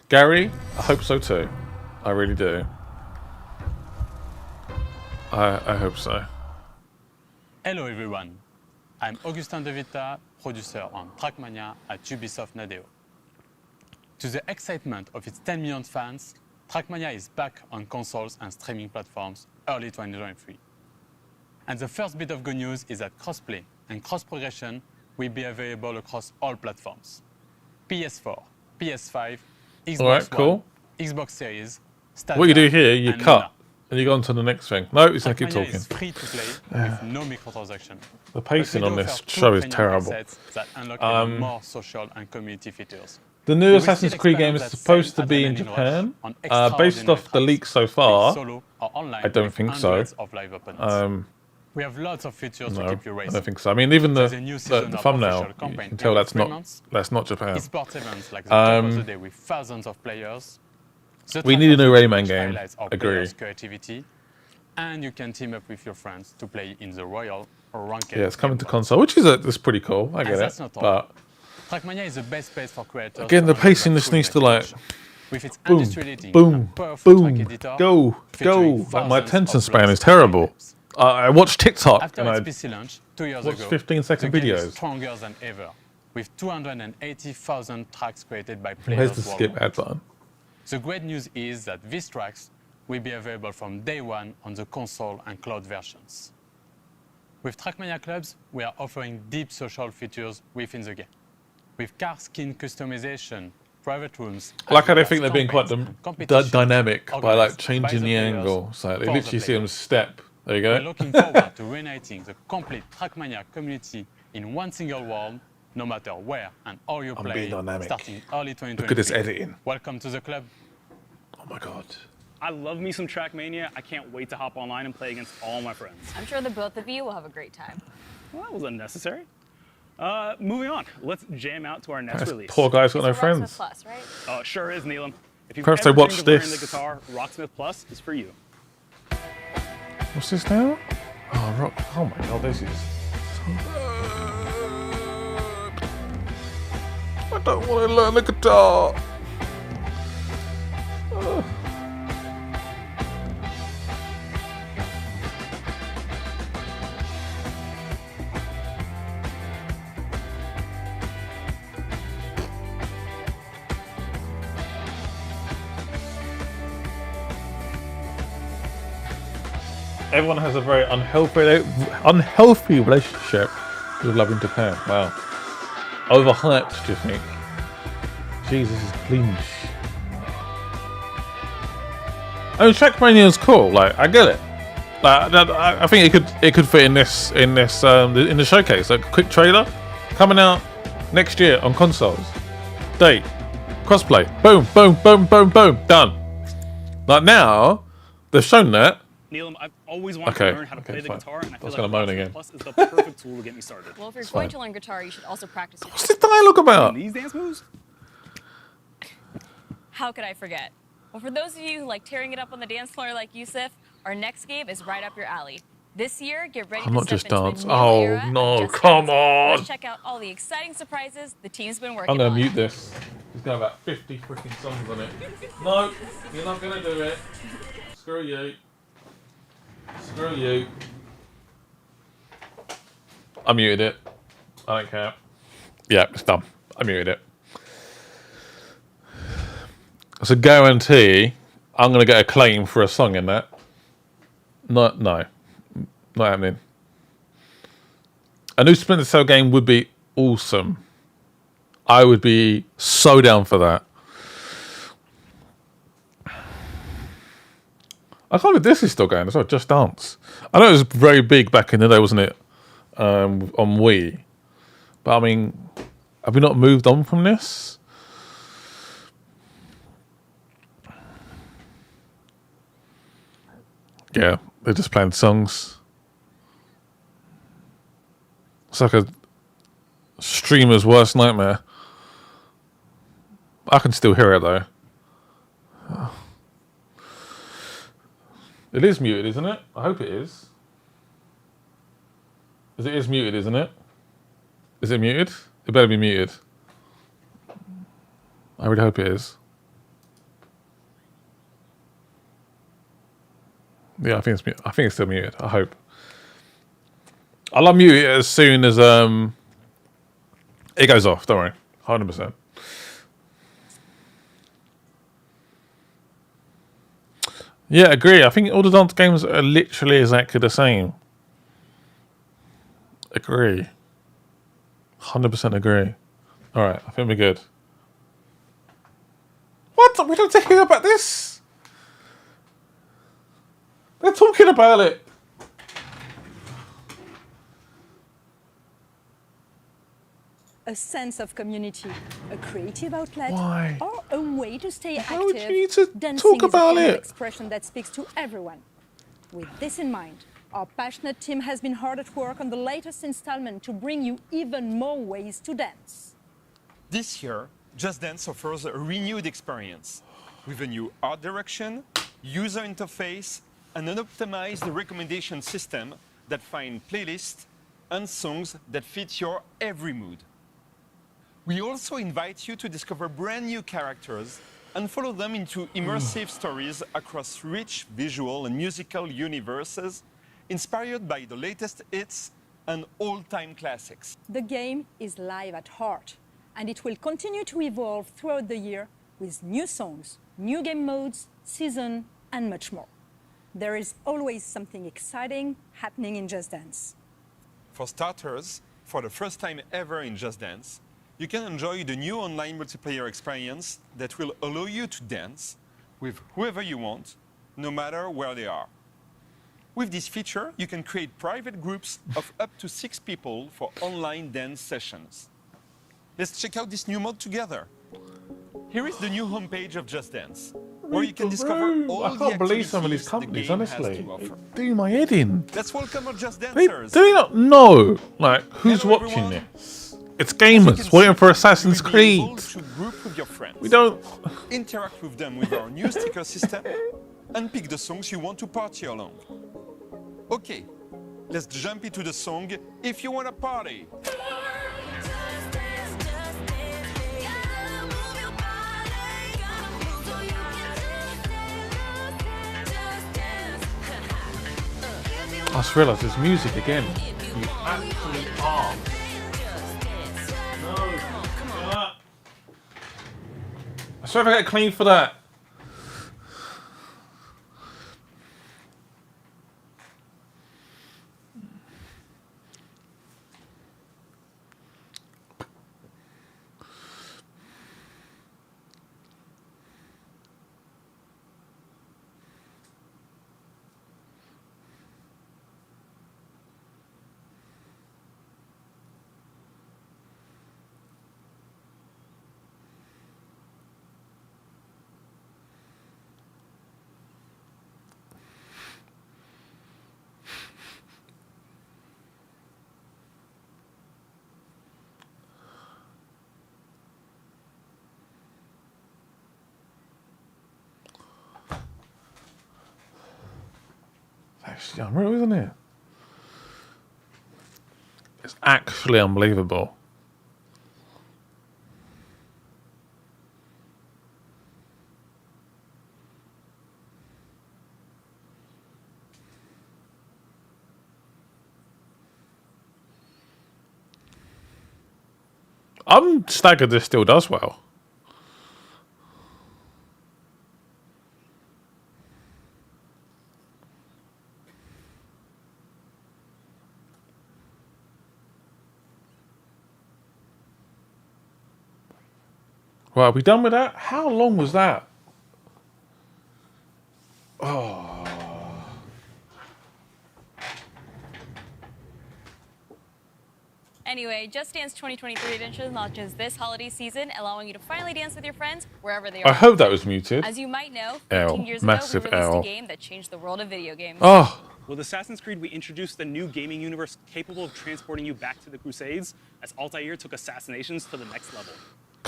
Gary, I hope so too. I really do. I hope so. Hello everyone. I'm Augustin De Vita, producer on Trackmania at Ubisoft Nadeo. To the excitement of its 10 million fans, Trackmania is back on consoles and streaming platforms early 2023. And the first bit of good news is that crossplay and cross-progression will be available across all platforms. PS4, PS5, Xbox One, Xbox Series, Stadia, what you do here, you and cut, Luna. and you go on to the next thing. No, it's going to keep Trackmania talking. is free to play with no microtransaction. The pacing But we on do this offer two show is premium terrible. assets that unlock even more social and community features. The You new will Assassin's still Creed game is experience that supposed to same be in adrenaline Japan. rush on Based extraordinary off the leaks so far, solo or online I don't with think so. hundreds of live opponents. We have lots of features No, to keep you I racing. don't think so. I mean, even There's a new season the of thumbnail, official you campaign can tell every that's 3 not months. Japan. Esports events like the Top of the Day with thousands of players. The We need a new Trackmania Rayman which game. highlights our Agree. players' creativity. And you can team up with your friends to play in the Royal or Ranked. Yeah, it's coming to console, which is it's pretty cool. I get And it, that's not all. but Trackmania is the best place for creators. again, to the unlock pacing their just full needs to like imagination. With its boom, industry-leading boom, and powerful track boom, editor, go. featuring Like my thousands attention of span is blocks terrible. I watch TikTok After and I its PC launch 2 years watch ago, 15-second the game videos. is stronger than ever, with 280,000 tracks created by Where's players the skip worldwide. ad button? The great news is that these tracks will be available from day one on the console and cloud versions. With Trackmania Clubs, we are offering deep social features within the game, with car skin customization, private rooms. I like how they as think well they're as being quite campaigns and competitions dynamic by like organized changing by the players angle. So they for literally the see them players. step. There you We're go. looking forward to reuniting the complete Trackmania community in one single world, no matter where and how you I'm play, being dynamic. starting early 2023. Look at this editing. Welcome to the club. Oh my god. I love me some Trackmania. I can't wait to hop online and play against all my friends. I'm sure the both of you will have a great time. Well, that was unnecessary. Moving on. Let's jam out to our next This release. poor guy's got no It's a friends. Rocksmith Plus, right? Oh, it sure is, Neelam. If you've Perhaps ever they watched dreamed of learning this. the guitar, Rocksmith Plus is for you. What's this now? Oh, rock. Oh my god, this is. I don't want to learn the guitar. Ugh. Everyone has a very unhealthy relationship with Loving Japan. Wow. Overhyped, do you think? Jesus is clean. I mean, Trackmania is cool. Like, I get it. Like, I think it could fit in this in the showcase. Like, quick trailer coming out next year on consoles. Date, crossplay. Boom, boom, boom, boom, boom. Done. Like now, they've shown that. Neelam, I've always wanted Okay, to learn how to play the fine. guitar, and I feel was like gonna moan Rocksmith again. Plus is the perfect tool to get me started. Well, if you're It's going fine. to learn guitar, you should also practice. What's this dialogue about? These dance moves? How could I forget? Well, for those of you who like tearing it up on the dance floor like Yusuf, our next game is right up your alley. This year, get ready I'm to not step just into dance. a new Oh, era of no, Just come Dance. on. Let's check out all the exciting surprises the team's been working I'm gonna on. mute this. There's got about 50 freaking songs on it. No, you're not gonna do it. Screw you. Screw you. I muted it. I don't care. Yeah, it's done. I muted it. It's a guarantee I'm gonna get a claim for a song in that. No, not happening. A new Splinter Cell game would be awesome. I would be so down for that. I can't believe this is still going as well. Just Dance. I know it was very big back in the day, wasn't it? On Wii. But I mean, have we not moved on from this? Yeah, they're just playing songs. It's like a streamer's worst nightmare. I can still hear it though. It is muted, isn't it? I hope it is. It is muted, isn't it? Is it muted? It better be muted. I would hope it is. Yeah, I think it's I think it's still muted. I hope. I'll unmute it as soon as it goes off. Don't worry, 100%. Yeah, agree. I think all the dance games are literally exactly the same. Agree. 100% agree. All right, I think we're good. What? We don't hear about this? They're talking about it. A sense of community, a creative outlet, Why? or a way to stay Why active. would you need to Dancing talk is a about form of it? expression that speaks to everyone. With this in mind, our passionate team has been hard at work on the latest installment to bring you even more ways to dance. This year, Just Dance offers a renewed experience with a new art direction, user interface, and an optimized recommendation system that finds playlists and songs that fit your every mood. We also invite you to discover brand new characters and follow them into immersive stories across rich visual and musical universes inspired by the latest hits and all-time classics. The game is live at heart, and it will continue to evolve throughout the year with new songs, new game modes, season, and much more. There is always something exciting happening in Just Dance. For starters, for the first time ever in Just Dance, you can enjoy the new online multiplayer experience that will allow you to dance with whoever you want, no matter where they are. With this feature, you can create private groups of up to 6 people for online dance sessions. Let's check out this new mode together. Here is the new homepage of Just Dance, where you can discover all I the can't believe some of activities these the companies, game has honestly. to offer. Do my head in. Let's welcome our Just Do Dancers. they not know, like, who's watching this? It's gamers waiting for Assassin's Creed. To group with your friends. We don't... Interact with them with our new sticker system and pick the songs you want to party along. Okay, let's jump into the song If You Wanna Party. I just realised there's music again. You actually are. No. I swear if I get clean for that. Actually unreal, isn't it? It's actually unbelievable. I'm staggered this still does well. Well, are we done with that? How long was that? Oh. Anyway, Just Dance 2023 Edition launches this holiday season, allowing you to finally dance with your friends wherever they are. I hope that was muted. As you might know, L. 15 years Massive ago, we released L. a game that changed the world of video games. Oh. With Assassin's Creed, we introduced a new gaming universe capable of transporting you back to the Crusades, as Altair took assassinations to the next level.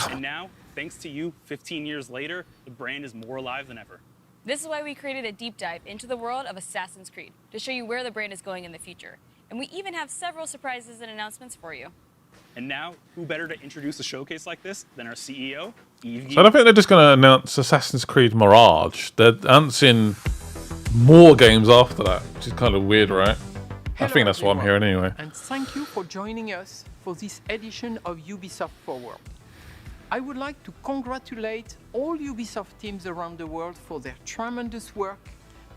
And now, thanks to you, 15 years later, the brand is more alive than ever. This is why we created a deep dive into the world of Assassin's Creed to show you where the brand is going in the future. And we even have several surprises and announcements for you. And now, who better to introduce a showcase like this than our CEO, Yves? So I don't think they're just going to announce Assassin's Creed Mirage. They're announcing more games after that, which is kind of weird, right? I think that's what I'm hearing anyway. And thank you for joining us for this edition of Ubisoft Forward. I would like to congratulate all Ubisoft teams around the world for their tremendous work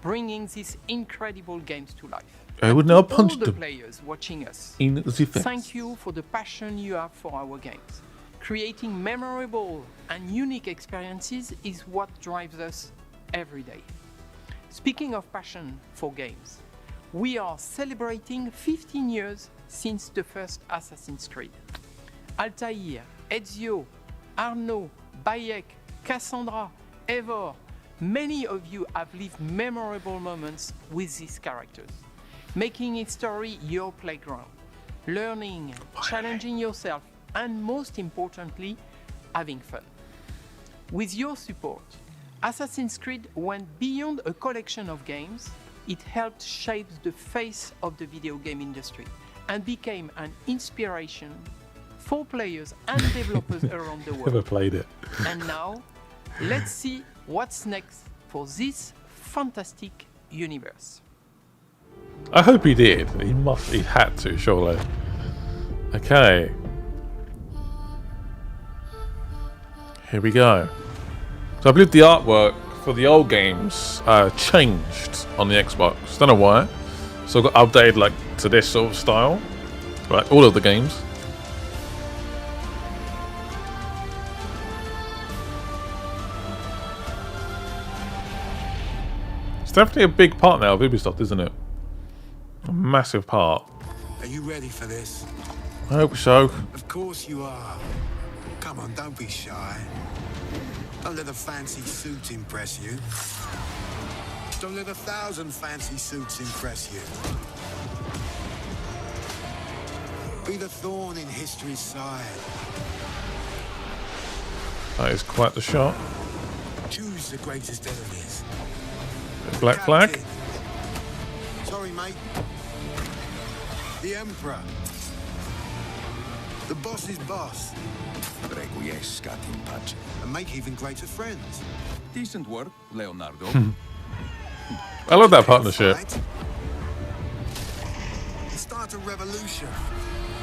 bringing these incredible games to life. I would now punch all the them players watching us. in the face. Thank you for the passion you have for our games. Creating memorable and unique experiences is what drives us every day. Speaking of passion for games, we are celebrating 15 years since the first Assassin's Creed. Altair, Ezio, Arno, Bayek, Cassandra, Eivor, many of you have lived memorable moments with these characters, making history your playground, learning, challenging yourself, and most importantly, having fun. With your support, Assassin's Creed went beyond a collection of games. It helped shape the face of the video game industry and became an inspiration for players and developers around the world. Never played it. And now, let's see what's next for this fantastic universe. I hope he did. He had to, surely. Okay. Here we go. So I believe the artwork for the old games changed on the Xbox. Don't know why. So it got updated like to this sort of style. Right, all of the games. It's definitely a big part now of Ubisoft, isn't it? A massive part. Are you ready for this? I hope so. Of course you are. Come on, don't be shy. Don't let a fancy suit impress you. Don't let 1,000 fancy suits impress you. Be the thorn in history's side. That is quite the shot. Choose the greatest enemies. Black flag. Sorry, mate. The Emperor. The boss's boss. And make even greater friends. Decent work, Leonardo. I love that partnership. Start a revolution.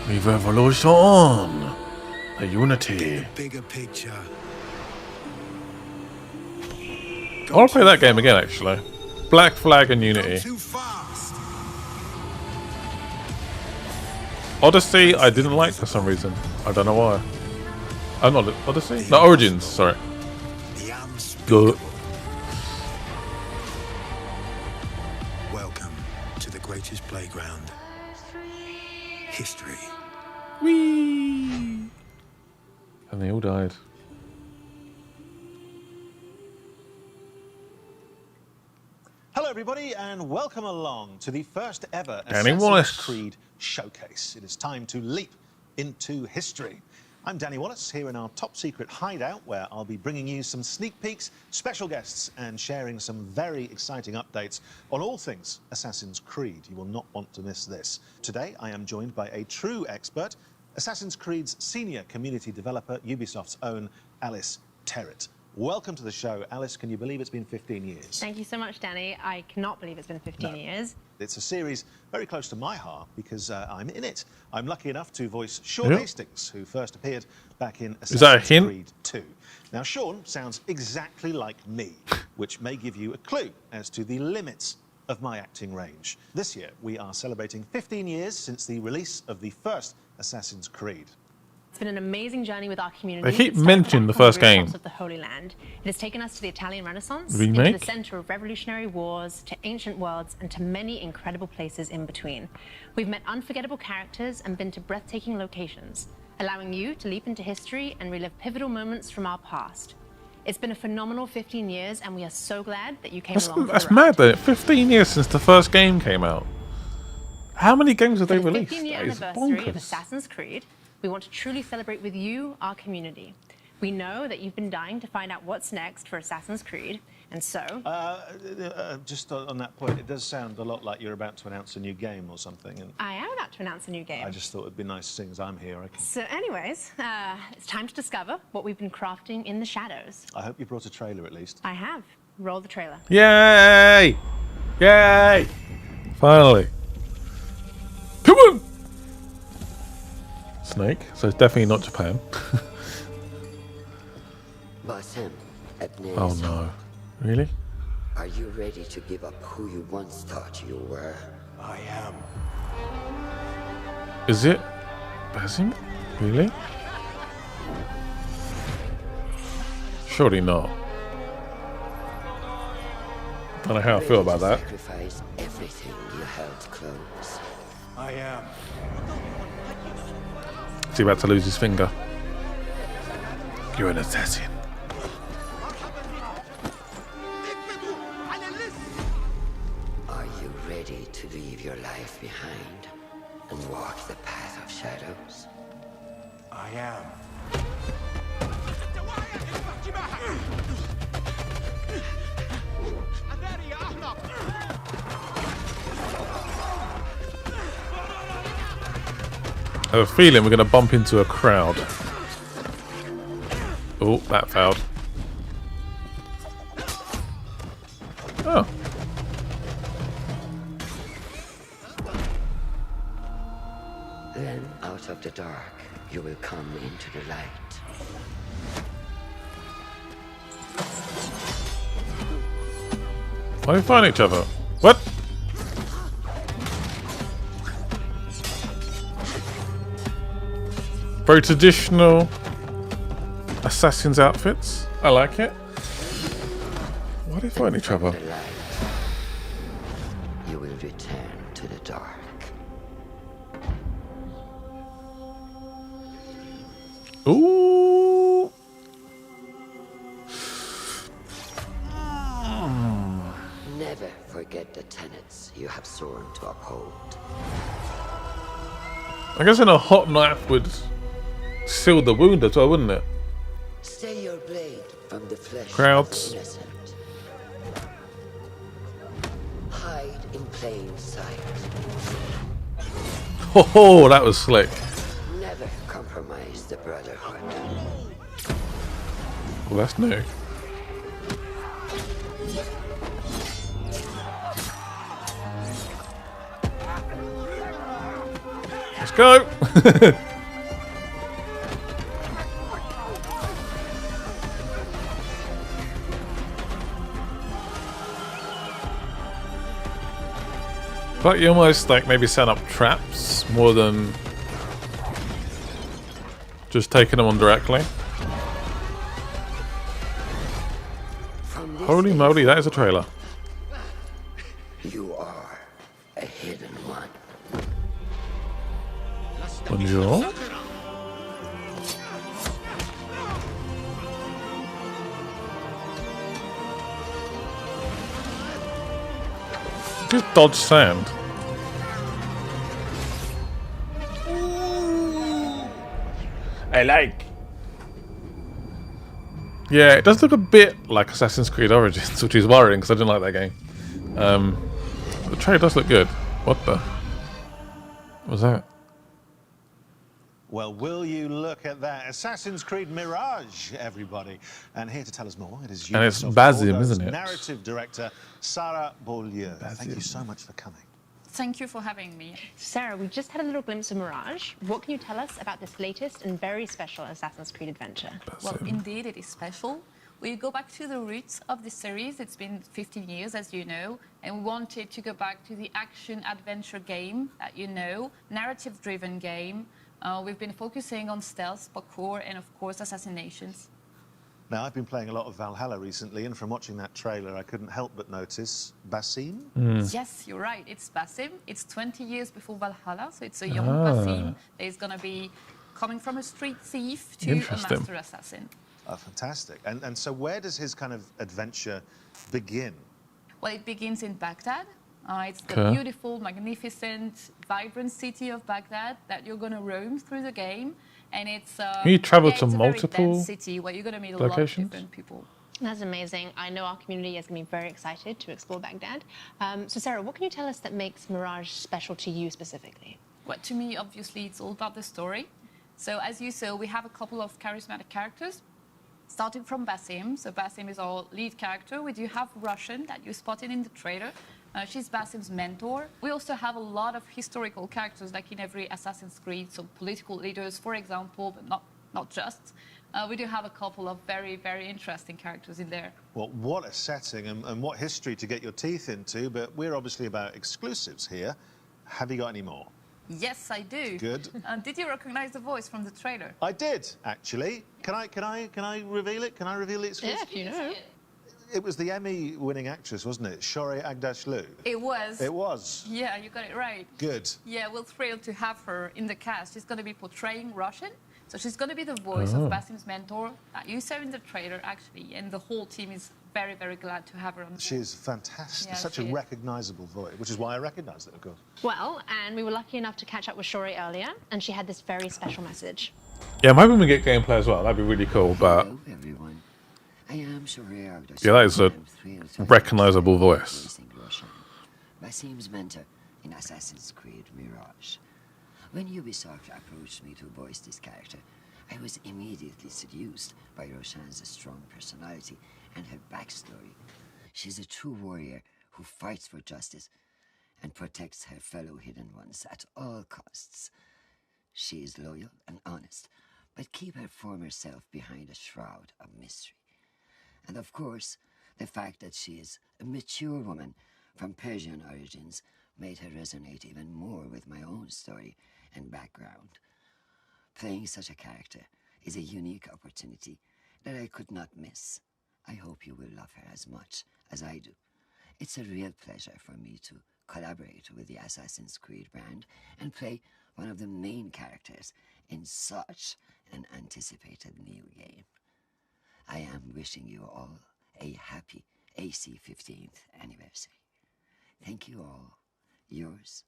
The revolution. The unity. Bigger picture. I want to play that game again, actually. Black Flag and Unity. Odyssey, I didn't like for some reason. I don't know why. I'm not Odyssey? No, Origins, sorry. Good. Welcome to the greatest playground. History. Whee! And they all died. Hello everybody and welcome along to the first ever Danny Assassin's Wallace. Creed showcase. It is time to leap into history. I'm Danny Wallace here in our top secret hideout where I'll be bringing you some sneak peeks, special guests and sharing some very exciting updates on all things Assassin's Creed. You will not want to miss this. Today I am joined by a true expert, Assassin's Creed's senior community developer, Ubisoft's own Alice Terrett. Welcome to the show. Alice, can you believe it's been 15 years? Thank you so much, Danny. I cannot believe it's been 15 years. It's a series very close to my heart because I'm in it. I'm lucky enough to voice Sean Yep. Hastings, who first appeared back in Is that a Assassin's hint? Creed 2. Now, Sean sounds exactly like me, which may give you a clue as to the limits of my acting range. This year, we are celebrating 15 years since the release of the first Assassin's Creed. It's been an amazing journey with our community. They keep It started mentioning the back on first game. rooftops of the Holy Land. It has taken us to the Italian Renaissance, Remake? into the center of revolutionary wars, to ancient worlds, and to many incredible places in between. We've met unforgettable characters and been to breathtaking locations, allowing you to leap into history and relive pivotal moments from our past. It's been a phenomenal 15 years, and we are so glad that you came along for That's the ride. mad though. 15 years since the first game came out. How many games have they released? 15-year That is anniversary of bonkers. Assassin's Creed, we want to truly celebrate with you, our community. We know that you've been dying to find out what's next for Assassin's Creed, and so... Just on that point, it does sound a lot like you're about to announce a new game or something. And I am about to announce a new game. I just thought it'd be nice, seeing as I'm here. So anyways, it's time to discover what we've been crafting in the shadows. I hope you brought a trailer at least. I have. Roll the trailer. Yay! Yay! Finally. Come on! Snake. So it's definitely not Japan. Oh no. Really? Are you ready to give up who you once thought you were? I am. Is it Basim? Really? Surely not. I don't know how I feel about that. Sacrifice everything you held close. I am. Is he about to lose his finger? You're an assassin. Are you ready to leave your life behind and walk the path of shadows? I am. I have a feeling we're going to bump into a crowd. Oh, that failed. Oh. Then, out of the dark, you will come into the light. Why do we find each other? What? Very traditional assassin's outfits. I like it. Why do we find each other? You will return to the dark. Ooh. Never forget the tenets you have sworn to uphold. I guess in a hot knife would seal the wound as well, wouldn't it? Stay your blade from the flesh Crowds. of the innocent. Hide in plain sight. Oh, that was slick. Never compromise the brotherhood. Well, that's new. Let's go. But you almost like maybe set up traps more than just taking them on directly. Holy moly, that is a trailer. You are a hidden one. Bonjour. Just dodge sand. I like. Yeah, it does look a bit like Assassin's Creed Origins, which is worrying because I didn't like that game. The trailer does look good. What the? What was that? Well, will you look at that? Assassin's Creed Mirage, everybody. And here to tell us more, it is And it's Ubisoft Basim, Forward's isn't it? narrative director, Sarah Beaulieu. Thank you so much for coming. Thank you for having me. Sarah, we just had a little glimpse of Mirage. What can you tell us about this latest and very special Assassin's Creed adventure? Well, indeed, it is special. We go back to the roots of the series. It's been 15 years, as you know, and we wanted to go back to the action-adventure game that you know, narrative-driven game. We've been focusing on stealth, parkour, and of course, assassinations. Now, I've been playing a lot of Valhalla recently, and from watching that trailer, I couldn't help but notice Basim. Yes, you're right. It's Basim. It's 20 years before Valhalla, so it's a young Ah. Basim that is going to be coming from a street thief to a Interesting. master assassin. Oh, fantastic. And so where does his kind of adventure begin? Well, it begins in Baghdad. It's the Okay. beautiful, magnificent, vibrant city of Baghdad that you're going to roam through the game. and it's Can you travel to it's a very multiple dense city where you're going to meet a locations? lot of different people. That's amazing. I know our community is going to be very excited to explore Baghdad. So Sarah, what can you tell us that makes Mirage special to you specifically? Well, to me, obviously, it's all about the story. So as you saw, we have a couple of charismatic characters, starting from Basim. So Basim is our lead character. We do have Russian that you spotted in the trailer. She's Basim's mentor. We also have a lot of historical characters, like in every Assassin's Creed, so political leaders, for example, but not just. We do have a couple of very, very interesting characters in there. Well, what a setting and what history to get your teeth into, but we're obviously about exclusives here. Have you got any more? Yes, I do. Good. Did you recognize the voice from the trailer? I did, actually. Can I reveal it? Can I reveal the exclusive? Yeah, if you know. It was the Emmy-winning actress, wasn't it? Shorey Aghdashloo. It was. It was. Yeah, you got it right. Good. Yeah, we're thrilled to have her in the cast. She's going to be portraying Russian. So she's going to be the voice of Basim's mentor that you saw in the trailer, actually. And the whole team is very, very glad to have her on. She is fantastic. Yeah, Such a recognizable voice, which is why I recognized it, of course. Well, and we were lucky enough to catch up with Shori earlier, and she had this very special message. Yeah, I'm hoping we get gameplay as well. That'd be really cool. But Hello, everyone. I am Shorey. yeah, that is a recognizable voice. Basim's mentor in Assassin's Creed Mirage. When Ubisoft approached me to voice this character, I was immediately seduced by Roshan's strong personality and her backstory. She's a true warrior who fights for justice and protects her fellow hidden ones at all costs. She is loyal and honest, but keep her former self behind a shroud of mystery. And of course, the fact that she is a mature woman from Persian origins made her resonate even more with my own story and background. Playing such a character is a unique opportunity that I could not miss. I hope you will love her as much as I do. It's a real pleasure for me to collaborate with the Assassin's Creed brand and play one of the main characters in such an anticipated new game. I am wishing you all a happy AC 15th anniversary. Thank you all. Yours,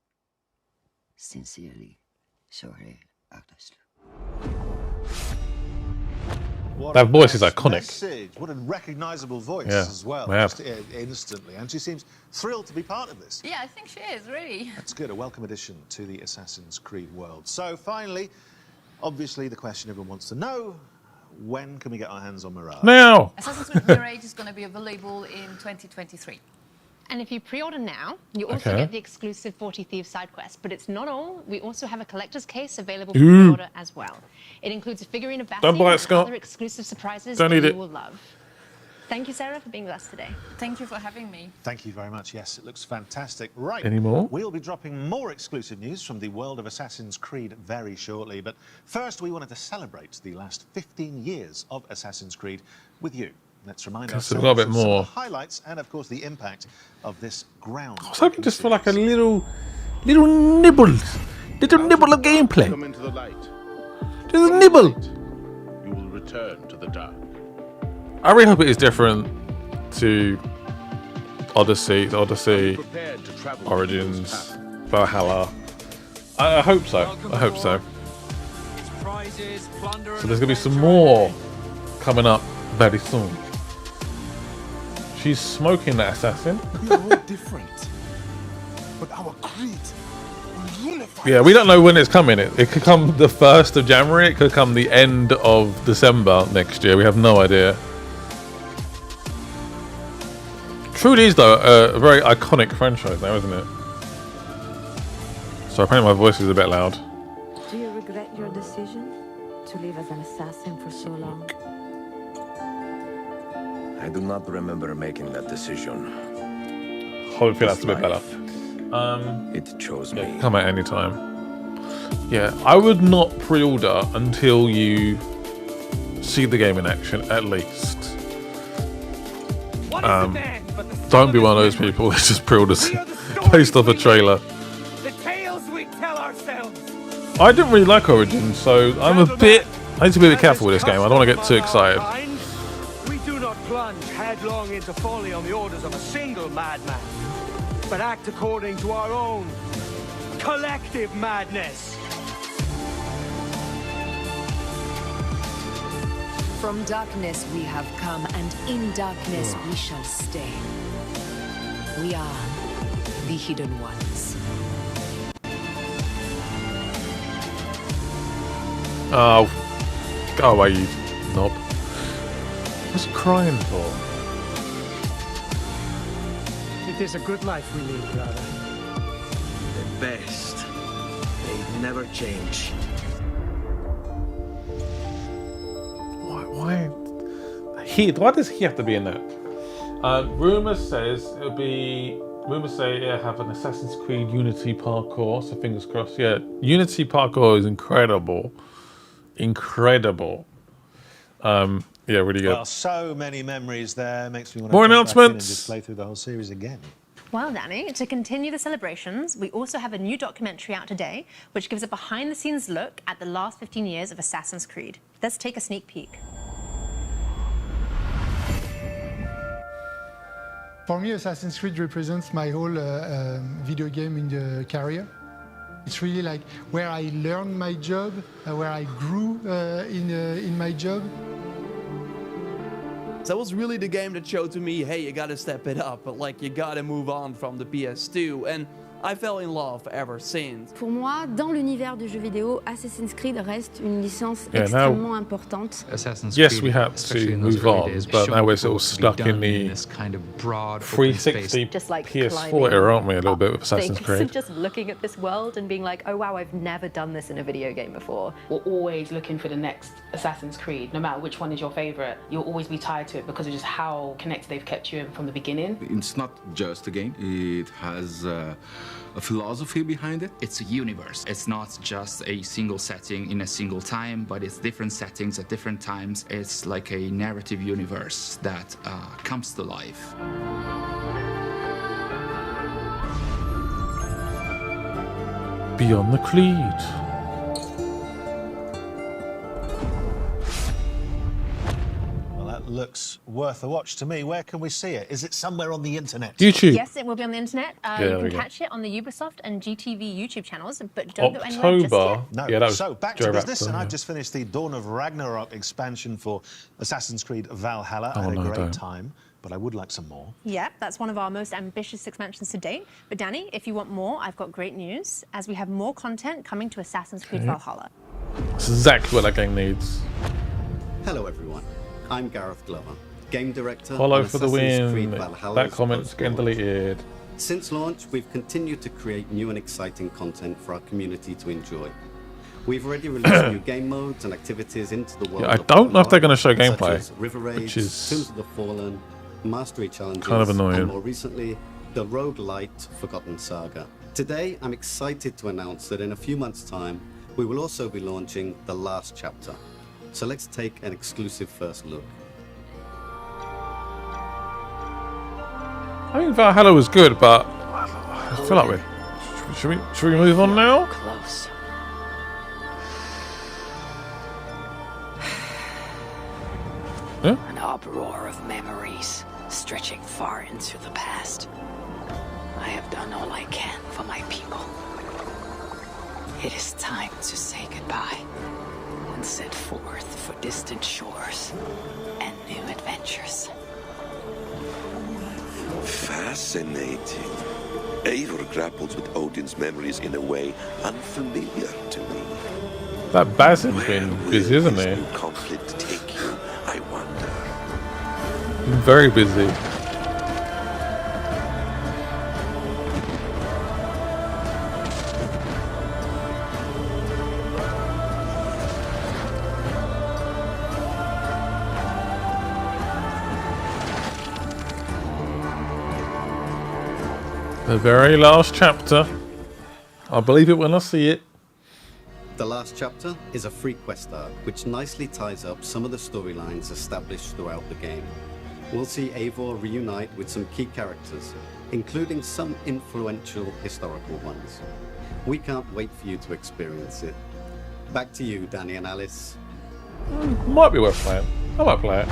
sincerely, Shorey Aghdashloo. That voice is iconic. Message. What a recognizable voice Yeah, as well, yeah. just instantly. And she seems thrilled to be part of this. Yeah, I think she is, really. That's good, a welcome addition to the Assassin's Creed world. So finally, obviously the question everyone wants to know, when can we get our hands on Mirage? Now! Assassin's Creed Mirage is going to be available in 2023. And if you pre-order now, you also get the exclusive 40 Thieves side quest. But it's not all. We also have a collector's case available for pre-order as well. It includes a figurine of Don't buy it, Basim and Scott. other exclusive surprises Don't that need you it. will love. Thank you, Sarah, for being with us today. Thank you for having me. Thank you very much. Yes, it looks fantastic. Right. Any more? We'll be dropping more exclusive news from the world of Assassin's Creed very shortly. But first, we wanted to celebrate the last 15 years of Assassin's Creed with you. Let's remind Okay, so ourselves we've got a bit of some more. of the highlights and, of course, the impact of this ground. I was hoping just for like a little nibble of gameplay. Come into the light. Just a nibble. You will return to the dark. I really hope it is different to Odyssey, Origins, Valhalla. I hope so. I hope so. So there's gonna be some more coming up very soon. She's smoking that assassin. We are all different, but our creed will unify. Yeah, we don't know when it's coming. It could come the 1st of January. It could come the end of December next year. We have no idea. Truly is, though, a very iconic franchise now, isn't it? So apparently my voice is a bit loud. Do you regret your decision to live as an assassin for so long? I do not remember making that decision. Hopefully that's a bit better. It chose me. Come at any time. Yeah, I would not pre-order until you see the game in action, at least. Don't be one of those people that just pre-orders based off a trailer. The tales we tell ourselves. I didn't really like Origins, so I need to be a bit careful with this game. I don't want to get too excited. We do not plunge headlong into folly on the orders of a single madman, but act according to our own collective madness. From darkness we have come, and in darkness we shall stay. We are the Hidden Ones. Oh, go away, you knob. What's he crying for? It is a good life we lead, brother. The best. They never change. Why does he have to be in that? Rumors say it have an Assassin's Creed Unity parkour, so fingers crossed. Yeah, Unity parkour is incredible. Incredible. Yeah, really good. Well, so many memories there. Makes me want to More jump back in announcements. and just play through the whole series again. Well, Danny, to continue the celebrations, we also have a new documentary out today, which gives a behind-the-scenes look at the last 15 years of Assassin's Creed. Let's take a sneak peek. For me, Assassin's Creed represents my whole video game in the career. It's really like where I learned my job, where I grew in my job. That was really the game that showed to me, hey, you gotta step it up, but like you gotta move on from the PS2, and I fell in love ever since. Pour moi, dans l'univers du jeu vidéo, Assassin's Creed reste une licence extrêmement importante. Yes, we had to move on, but now we're sort of stuck in the 360 PS4 era, aren't we, a little bit with Assassin's Creed? Just looking at this world and being like, oh wow, I've never done this in a video game before. We're always looking for the next Assassin's Creed. No matter which one is your favorite, you'll always be tied to it because of just how connected they've kept you in from the beginning. It's not just a game, it has a philosophy behind it. It's a universe. It's not just a single setting in a single time, but it's different settings at different times. It's like a narrative universe that comes to life. Beyond the Creed. Looks worth a watch to me. Where can we see it? Is it somewhere on the internet? YouTube. Yes, it will be on the internet. You can catch it on the Ubisoft and GTV YouTube channels, but don't go anywhere just October. yet. No. Yeah, that was so back to Joe business, Raptor, and yeah. I've just finished the Dawn of Ragnarok expansion for Assassin's Creed Valhalla. I Oh, had a no, great don't. time, but I would like some more. Yep, that's one of our most ambitious expansions to date. But Danny, if you want more, I've got great news, as we have more content coming to Assassin's Creed Okay. Valhalla. That's exactly what that game needs. Hello everyone, I'm Gareth Glover, Game Director Follow on for the Assassin's Creed win. Valhalla's That comment's getting post-launch. deleted. Since launch, we've continued to create new and exciting content for our community to enjoy. We've already released new game modes and activities into the world. Yeah, I of don't know if they're Valhalla, going to show such gameplay, as River which Raids, is Tombs of the Fallen, Mastery Challenges, kind of annoying. and more recently, the roguelite Forgotten Saga. Today, I'm excited to announce that in a few months' time, we will also be launching the last chapter. So let's take an exclusive first look. I mean, Valhalla was good, but I feel like we should we move on now? Close. Yeah? An uproar of memories stretching far into the past. I have done all I can for my people. It is time to say goodbye and set forth for distant shores and new adventures. Fascinating. Eivor grapples with Odin's memories in a way unfamiliar to me. That Basin's been busy, isn't he? New conflict take you, I wonder. Been very busy. The very last chapter. I'll believe it when I see it. The last chapter is a free quest arc, which nicely ties up some of the storylines established throughout the game. We'll see Eivor reunite with some key characters, including some influential historical ones. We can't wait for you to experience it. Back to you, Danny and Alice. Might be worth playing. I might play it.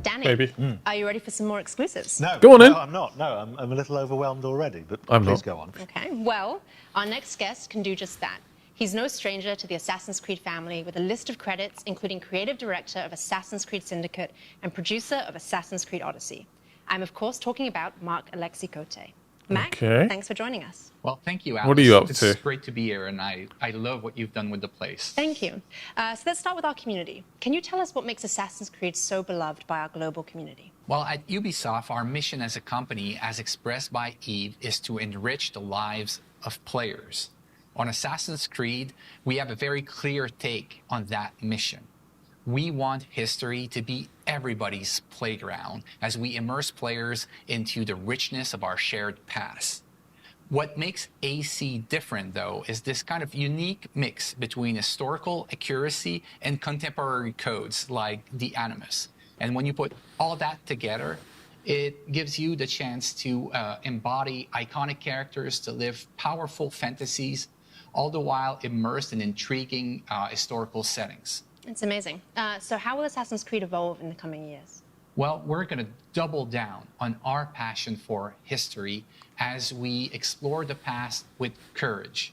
Danny, Maybe. are you ready for some more exclusives? No, Go on then. No, I'm not. No, I'm a little overwhelmed already, but I'm please not. go on. Okay, well, our next guest can do just that. He's no stranger to the Assassin's Creed family, with a list of credits including creative director of Assassin's Creed Syndicate and producer of Assassin's Creed Odyssey. I'm of course talking about Mark Alexei Cote. Mac, thanks for joining us. Well, thank you, Alice. What are you up to? It's great to be here, and I love what you've done with the place. Thank you. So let's start with our community. Can you tell us what makes Assassin's Creed so beloved by our global community? Well, at Ubisoft, our mission as a company, as expressed by Eve, is to enrich the lives of players. On Assassin's Creed, we have a very clear take on that mission. We want history to be everybody's playground as we immerse players into the richness of our shared past. What makes AC different, though, is this kind of unique mix between historical accuracy and contemporary codes like the Animus. And when you put all that together, it gives you the chance to embody iconic characters, to live powerful fantasies, all the while immersed in intriguing historical settings. It's amazing. So how will Assassin's Creed evolve in the coming years? Well, we're going to double down on our passion for history as we explore the past with courage.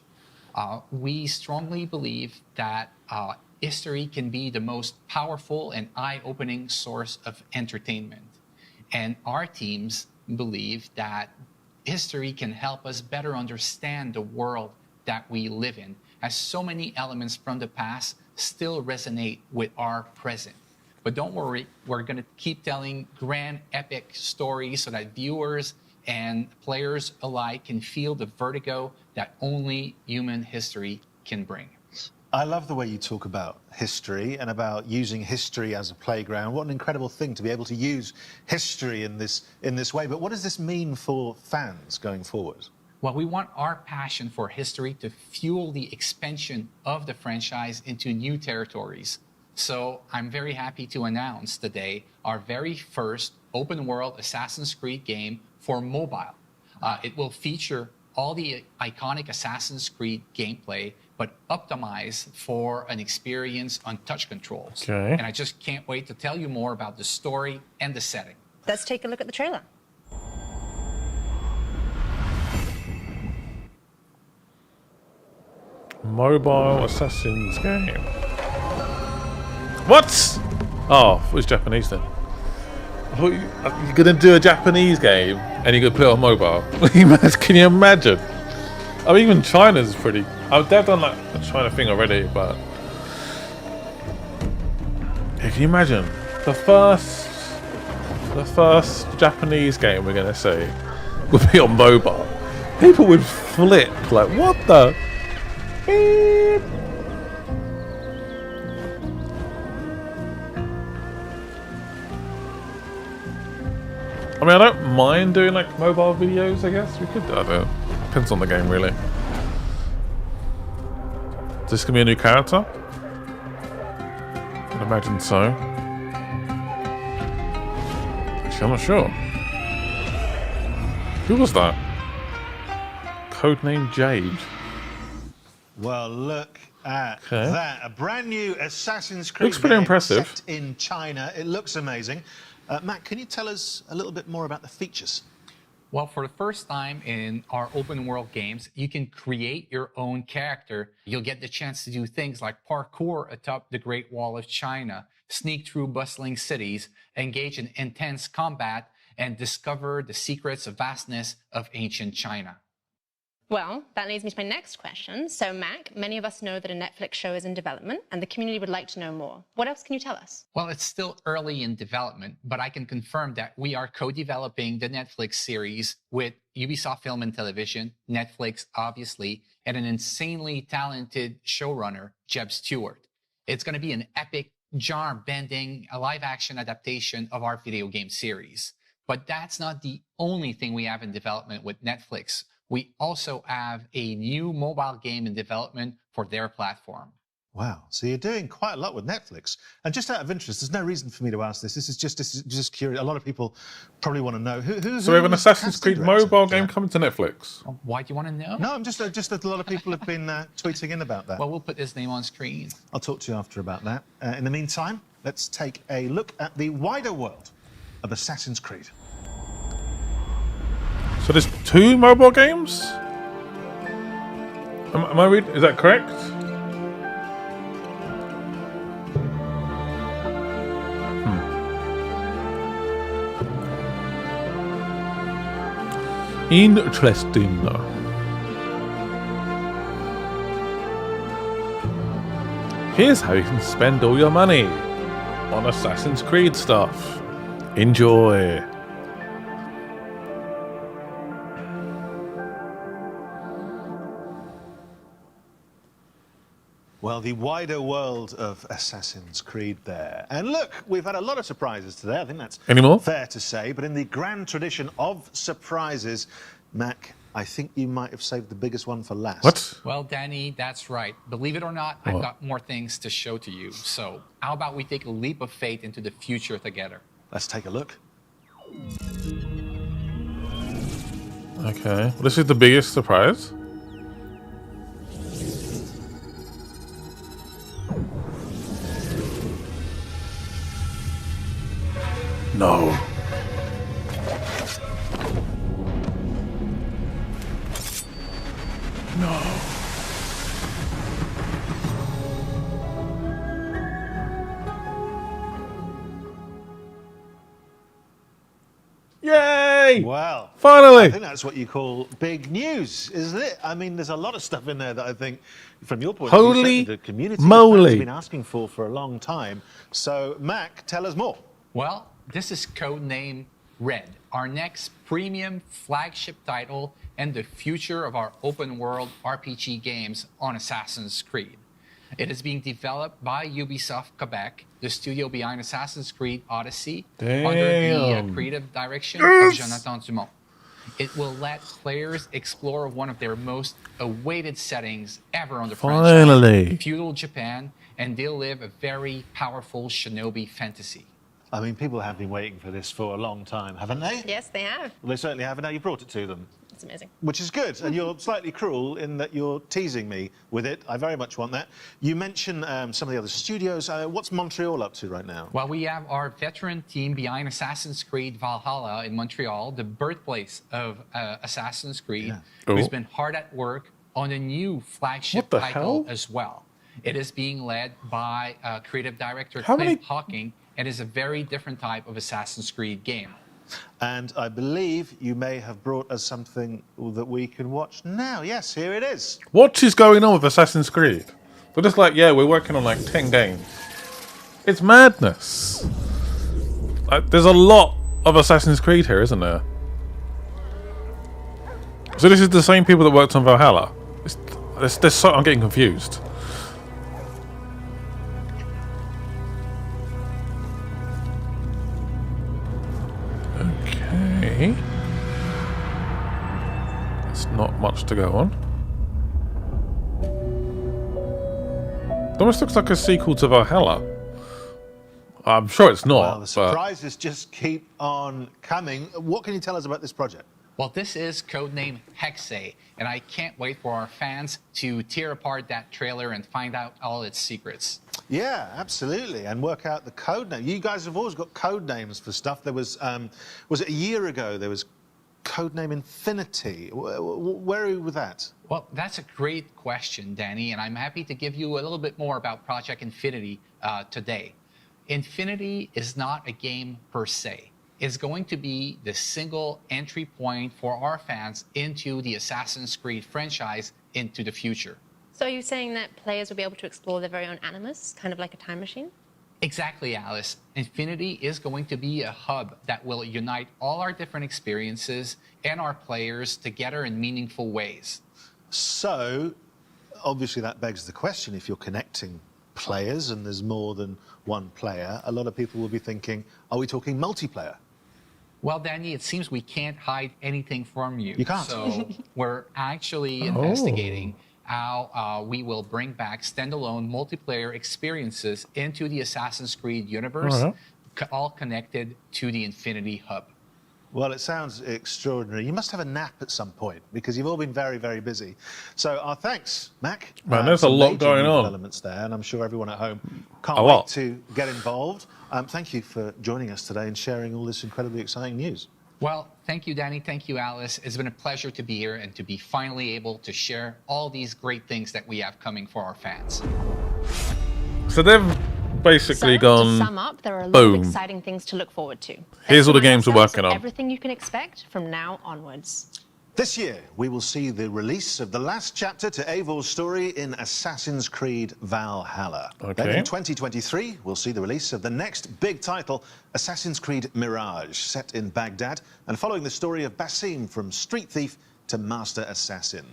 We strongly believe that history can be the most powerful and eye-opening source of entertainment. And our teams believe that history can help us better understand the world that we live in, as so many elements from the past still resonate with our present. But don't worry, we're going to keep telling grand epic stories so that viewers and players alike can feel the vertigo that only human history can bring. I love the way you talk about history and about using history as a playground. What an incredible thing to be able to use history in this way. But what does this mean for fans going forward? Well, we want our passion for history to fuel the expansion of the franchise into new territories. So I'm very happy to announce today our very first open-world Assassin's Creed game for mobile. It will feature all the iconic Assassin's Creed gameplay, but optimized for an experience on touch controls. Okay. And I just can't wait to tell you more about the story and the setting. Let's take a look at the trailer. Mobile Assassin's game. What? Oh, it was Japanese then. You're gonna do a Japanese game and you're gonna put it on mobile? Can you imagine? I mean, even China's pretty. They've done like a China thing already, but yeah, can you imagine the first Japanese game we're gonna see would be on mobile? People would flip like, what the? Beep. I mean, I don't mind doing like mobile videos, I guess. We could do it. Depends on the game, really. Is this gonna be a new character? I'd imagine so. Actually, I'm not sure. Who was that? Codename Jade. Well, look at that. A brand new Assassin's Creed. Looks pretty impressive. Set in China. It looks amazing. Matt, can you tell us a little bit more about the features? Well, for the first time in our open world games, you can create your own character. You'll get the chance to do things like parkour atop the Great Wall of China, sneak through bustling cities, engage in intense combat, and discover the secrets of vastness of ancient China. Well, that leads me to my next question. So, Mac, many of us know that a Netflix show is in development, and the community would like to know more. What else can you tell us? Well, it's still early in development, but I can confirm that we are co-developing the Netflix series with Ubisoft Film and Television, Netflix, obviously, and an insanely talented showrunner, Jeb Stewart. It's going to be an epic, genre-bending, live-action adaptation of our video game series. But that's not the only thing we have in development with Netflix. We also have a new mobile game in development for their platform. Wow, so you're doing quite a lot with Netflix. And just out of interest, there's no reason for me to ask this. This is just curious. A lot of people probably want to know. So we have an Assassin's Creed mobile game coming to Netflix. Why do you want to know? No, I'm just that a lot of people have been tweeting in about that. Well, we'll put his name on screen. I'll talk to you after about that. In the meantime, let's take a look at the wider world of Assassin's Creed. So there's 2 mobile games? Am I reading? Is that correct? Interesting. Here's how you can spend all your money on Assassin's Creed stuff. Enjoy. Well, the wider world of Assassin's Creed there. And look, we've had a lot of surprises today. I think that's fair to say. But in the grand tradition of surprises, Mac, I think you might have saved the biggest one for last. What? Well, Danny, that's right. Believe it or not, I've got more things to show to you. So how about we take a leap of faith into the future together? Let's take a look. Okay. Well, this is the biggest surprise. No. No. Yay! Well, finally! I think that's what you call big news, isn't it? I mean, there's a lot of stuff in there that I think, from your point of view, the community has been asking for a long time. So, Mac, tell us more. Well, this is Codename Red, our next premium flagship title and the future of our open world RPG games on Assassin's Creed. It is being developed by Ubisoft Quebec, the studio behind Assassin's Creed Odyssey, under the creative direction of Jonathan Dumont. It will let players explore one of their most awaited settings ever on the franchise, feudal Japan, and they'll live a very powerful shinobi fantasy. I mean, people have been waiting for this for a long time, haven't they? Yes, they have. Well, they certainly have, and now you brought it to them. It's amazing. Which is good, and you're slightly cruel in that you're teasing me with it. I very much want that. You mentioned some of the other studios. What's Montreal up to right now? Well, we have our veteran team behind Assassin's Creed Valhalla in Montreal, the birthplace of Assassin's Creed, who's been hard at work on a new flagship title as well. It is being led by creative director Clint Hawking, and is a very different type of Assassin's Creed game. And I believe you may have brought us something that we can watch now. Yes, here it is. What is going on with Assassin's Creed? They're just like, yeah, we're working on like 10 games. It's madness. There's a lot of Assassin's Creed here, isn't there? So this is the same people that worked on Valhalla. I'm getting confused. Okay. That's not much to go on. It almost looks like a sequel to Valhalla. I'm sure it's not. Well, the surprises just keep on coming. What can you tell us about this project? Well, this is Codename Hexe, and I can't wait for our fans to tear apart that trailer and find out all its secrets. Yeah, absolutely, and work out the code name. You guys have always got code names for stuff. There was it a year ago? There was Codename Infinity. Where are you with that? Well, that's a great question, Danny, and I'm happy to give you a little bit more about Project Infinity today. Infinity is not a game per se. It's going to be the single entry point for our fans into the Assassin's Creed franchise into the future. So are you saying that players will be able to explore their very own animus, kind of like a time machine? Exactly, Alice. Infinity is going to be a hub that will unite all our different experiences and our players together in meaningful ways. So, obviously that begs the question, if you're connecting players and there's more than one player, a lot of people will be thinking, are we talking multiplayer? Well, Danny, it seems we can't hide anything from you. You can't. So we're actually investigating how we will bring back standalone multiplayer experiences into the Assassin's Creed universe, all connected to the Infinity Hub. Well, it sounds extraordinary. You must have a nap at some point, because you've all been very, very busy. So our thanks, Mac. Man, there's a lot going on. Elements there, and I'm sure everyone at home can't wait to get involved. Thank you for joining us today and sharing all this incredibly exciting news. Well, thank you, Danny. Thank you, Alice. It's been a pleasure to be here and to be finally able to share all these great things that we have coming for our fans. So they've basically gone. To sum up, there are a lot boom. of exciting things to look forward to. Here's all the games we're working on. Everything you can expect from now onwards. This year, we will see the release of the last chapter to Eivor's story in Assassin's Creed Valhalla. Okay. Then in 2023, we'll see the release of the next big title, Assassin's Creed Mirage, set in Baghdad, and following the story of Basim from Street Thief to Master Assassin.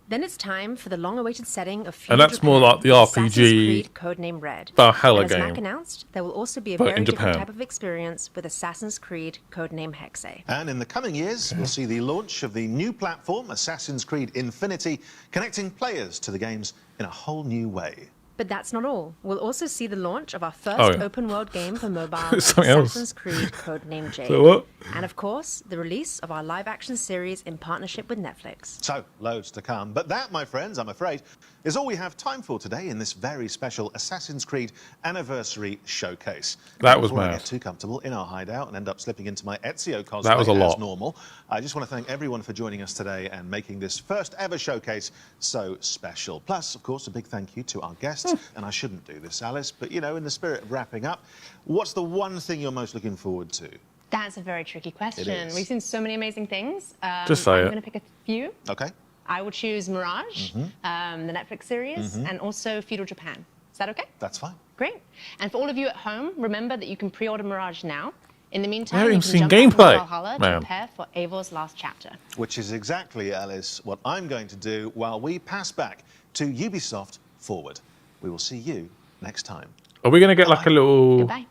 Then it's time for the long-awaited setting of And that's more like the Assassin's RPG Creed Codename Red. Valhalla And as game. Mac announced, there will also be a But very in different Japan. type of experience with Assassin's Creed Codename Hexe. And in the coming years, we'll see the launch of the new platform, Assassin's Creed Infinity, connecting players to the games in a whole new way. But that's not all. We'll also see the launch of our first Oh, yeah. open-world game for mobile, Something else. Assassin's Creed Codename Jade. So what? And of course, the release of our live-action series in partnership with Netflix. So, loads to come. But that, my friends, I'm afraid, is all we have time for today in this very special Assassin's Creed Anniversary Showcase. That was Before I mad. get too comfortable in our hideout and end up slipping into my Ezio cosplay That was a as lot. normal, I just want to thank everyone for joining us today and making this first ever showcase so special. Plus, of course, a big thank you to our guests. And I shouldn't do this, Alice, but, you know, in the spirit of wrapping up, what's the one thing you're most looking forward to? That's a very tricky question. is. We've seen so many amazing things. Just say I'm it. going to pick a few. Okay. I would choose Mirage, the Netflix series, and also Feudal Japan. Is that okay? That's fine. Great. And for all of you at home, remember that you can pre-order Mirage now. In the meantime, haven't you even can seen jump back into gameplay, Valhalla to man. prepare for Eivor's last chapter. Which is exactly, Alice, what I'm going to do while we pass back to Ubisoft Forward. We will see you next time. Are we going to get like a little... Goodbye.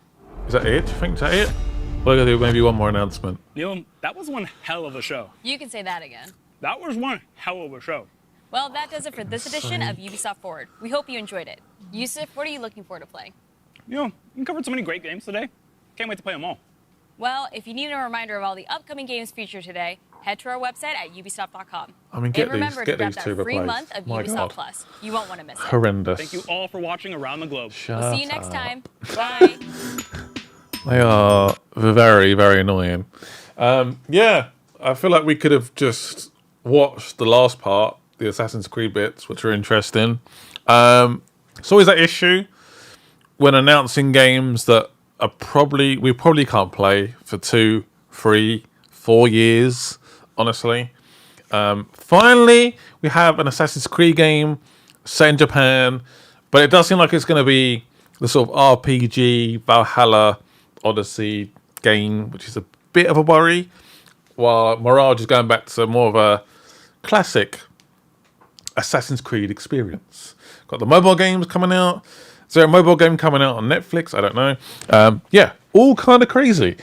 Is that it? Do you think is that it? We're going to do maybe one more announcement. Neil, that was one hell of a show. You can say that again. That was one hell of a show. Well, that does it for this edition of Ubisoft Forward. We hope you enjoyed it. Yusuf, what are you looking for to play? You know, you covered so many great games today. Can't wait to play them all. Well, if you need a reminder of all the upcoming games featured today, head to our website at ubisoft.com. I mean, get and remember these to grab two that free replaced. month of My Ubisoft God. Plus. You won't want to miss it. Horrendous. Thank you all for watching Around the Globe. We'll see you next up. time. Bye. They are very, very annoying. Yeah, I feel like we could have just watched the last part, the Assassin's Creed bits, which are interesting. It's always that issue when announcing games that are we probably can't play for 2, 3, 4 years, honestly. Finally, we have an Assassin's Creed game set in Japan, but it does seem like it's going to be the sort of RPG, Valhalla, Odyssey game, which is a bit of a worry, while Mirage is going back to more of a classic Assassin's Creed experience. Got the mobile games coming out. Is there a mobile game coming out on Netflix? I don't know. Yeah, all kind of crazy.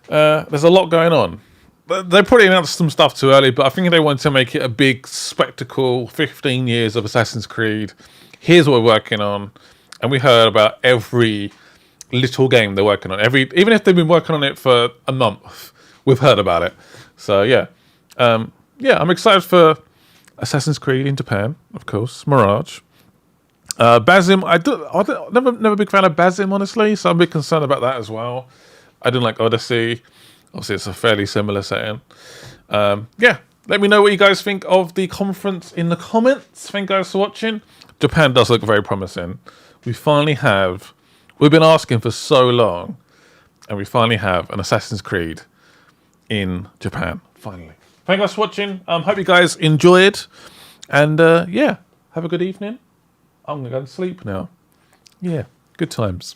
There's a lot going on. They probably announced some stuff too early, but I think they want to make it a big spectacle. 15 years of Assassin's Creed. Here's what we're working on. And we heard about every little game they're working on. Even if they've been working on it for a month, we've heard about it. So yeah. Yeah, I'm excited for Assassin's Creed in Japan, of course. Mirage. Basim, I'm never a big fan of Basim, honestly, so I'm a bit concerned about that as well. I didn't like Odyssey. Obviously, it's a fairly similar setting. Yeah, let me know what you guys think of the conference in the comments. Thank you guys for watching. Japan does look very promising. We've been asking for so long, and we finally have an Assassin's Creed in Japan. Finally. Thank you guys for watching. Hope you guys enjoyed. And yeah, have a good evening. I'm going to go to sleep now. Yeah, good times.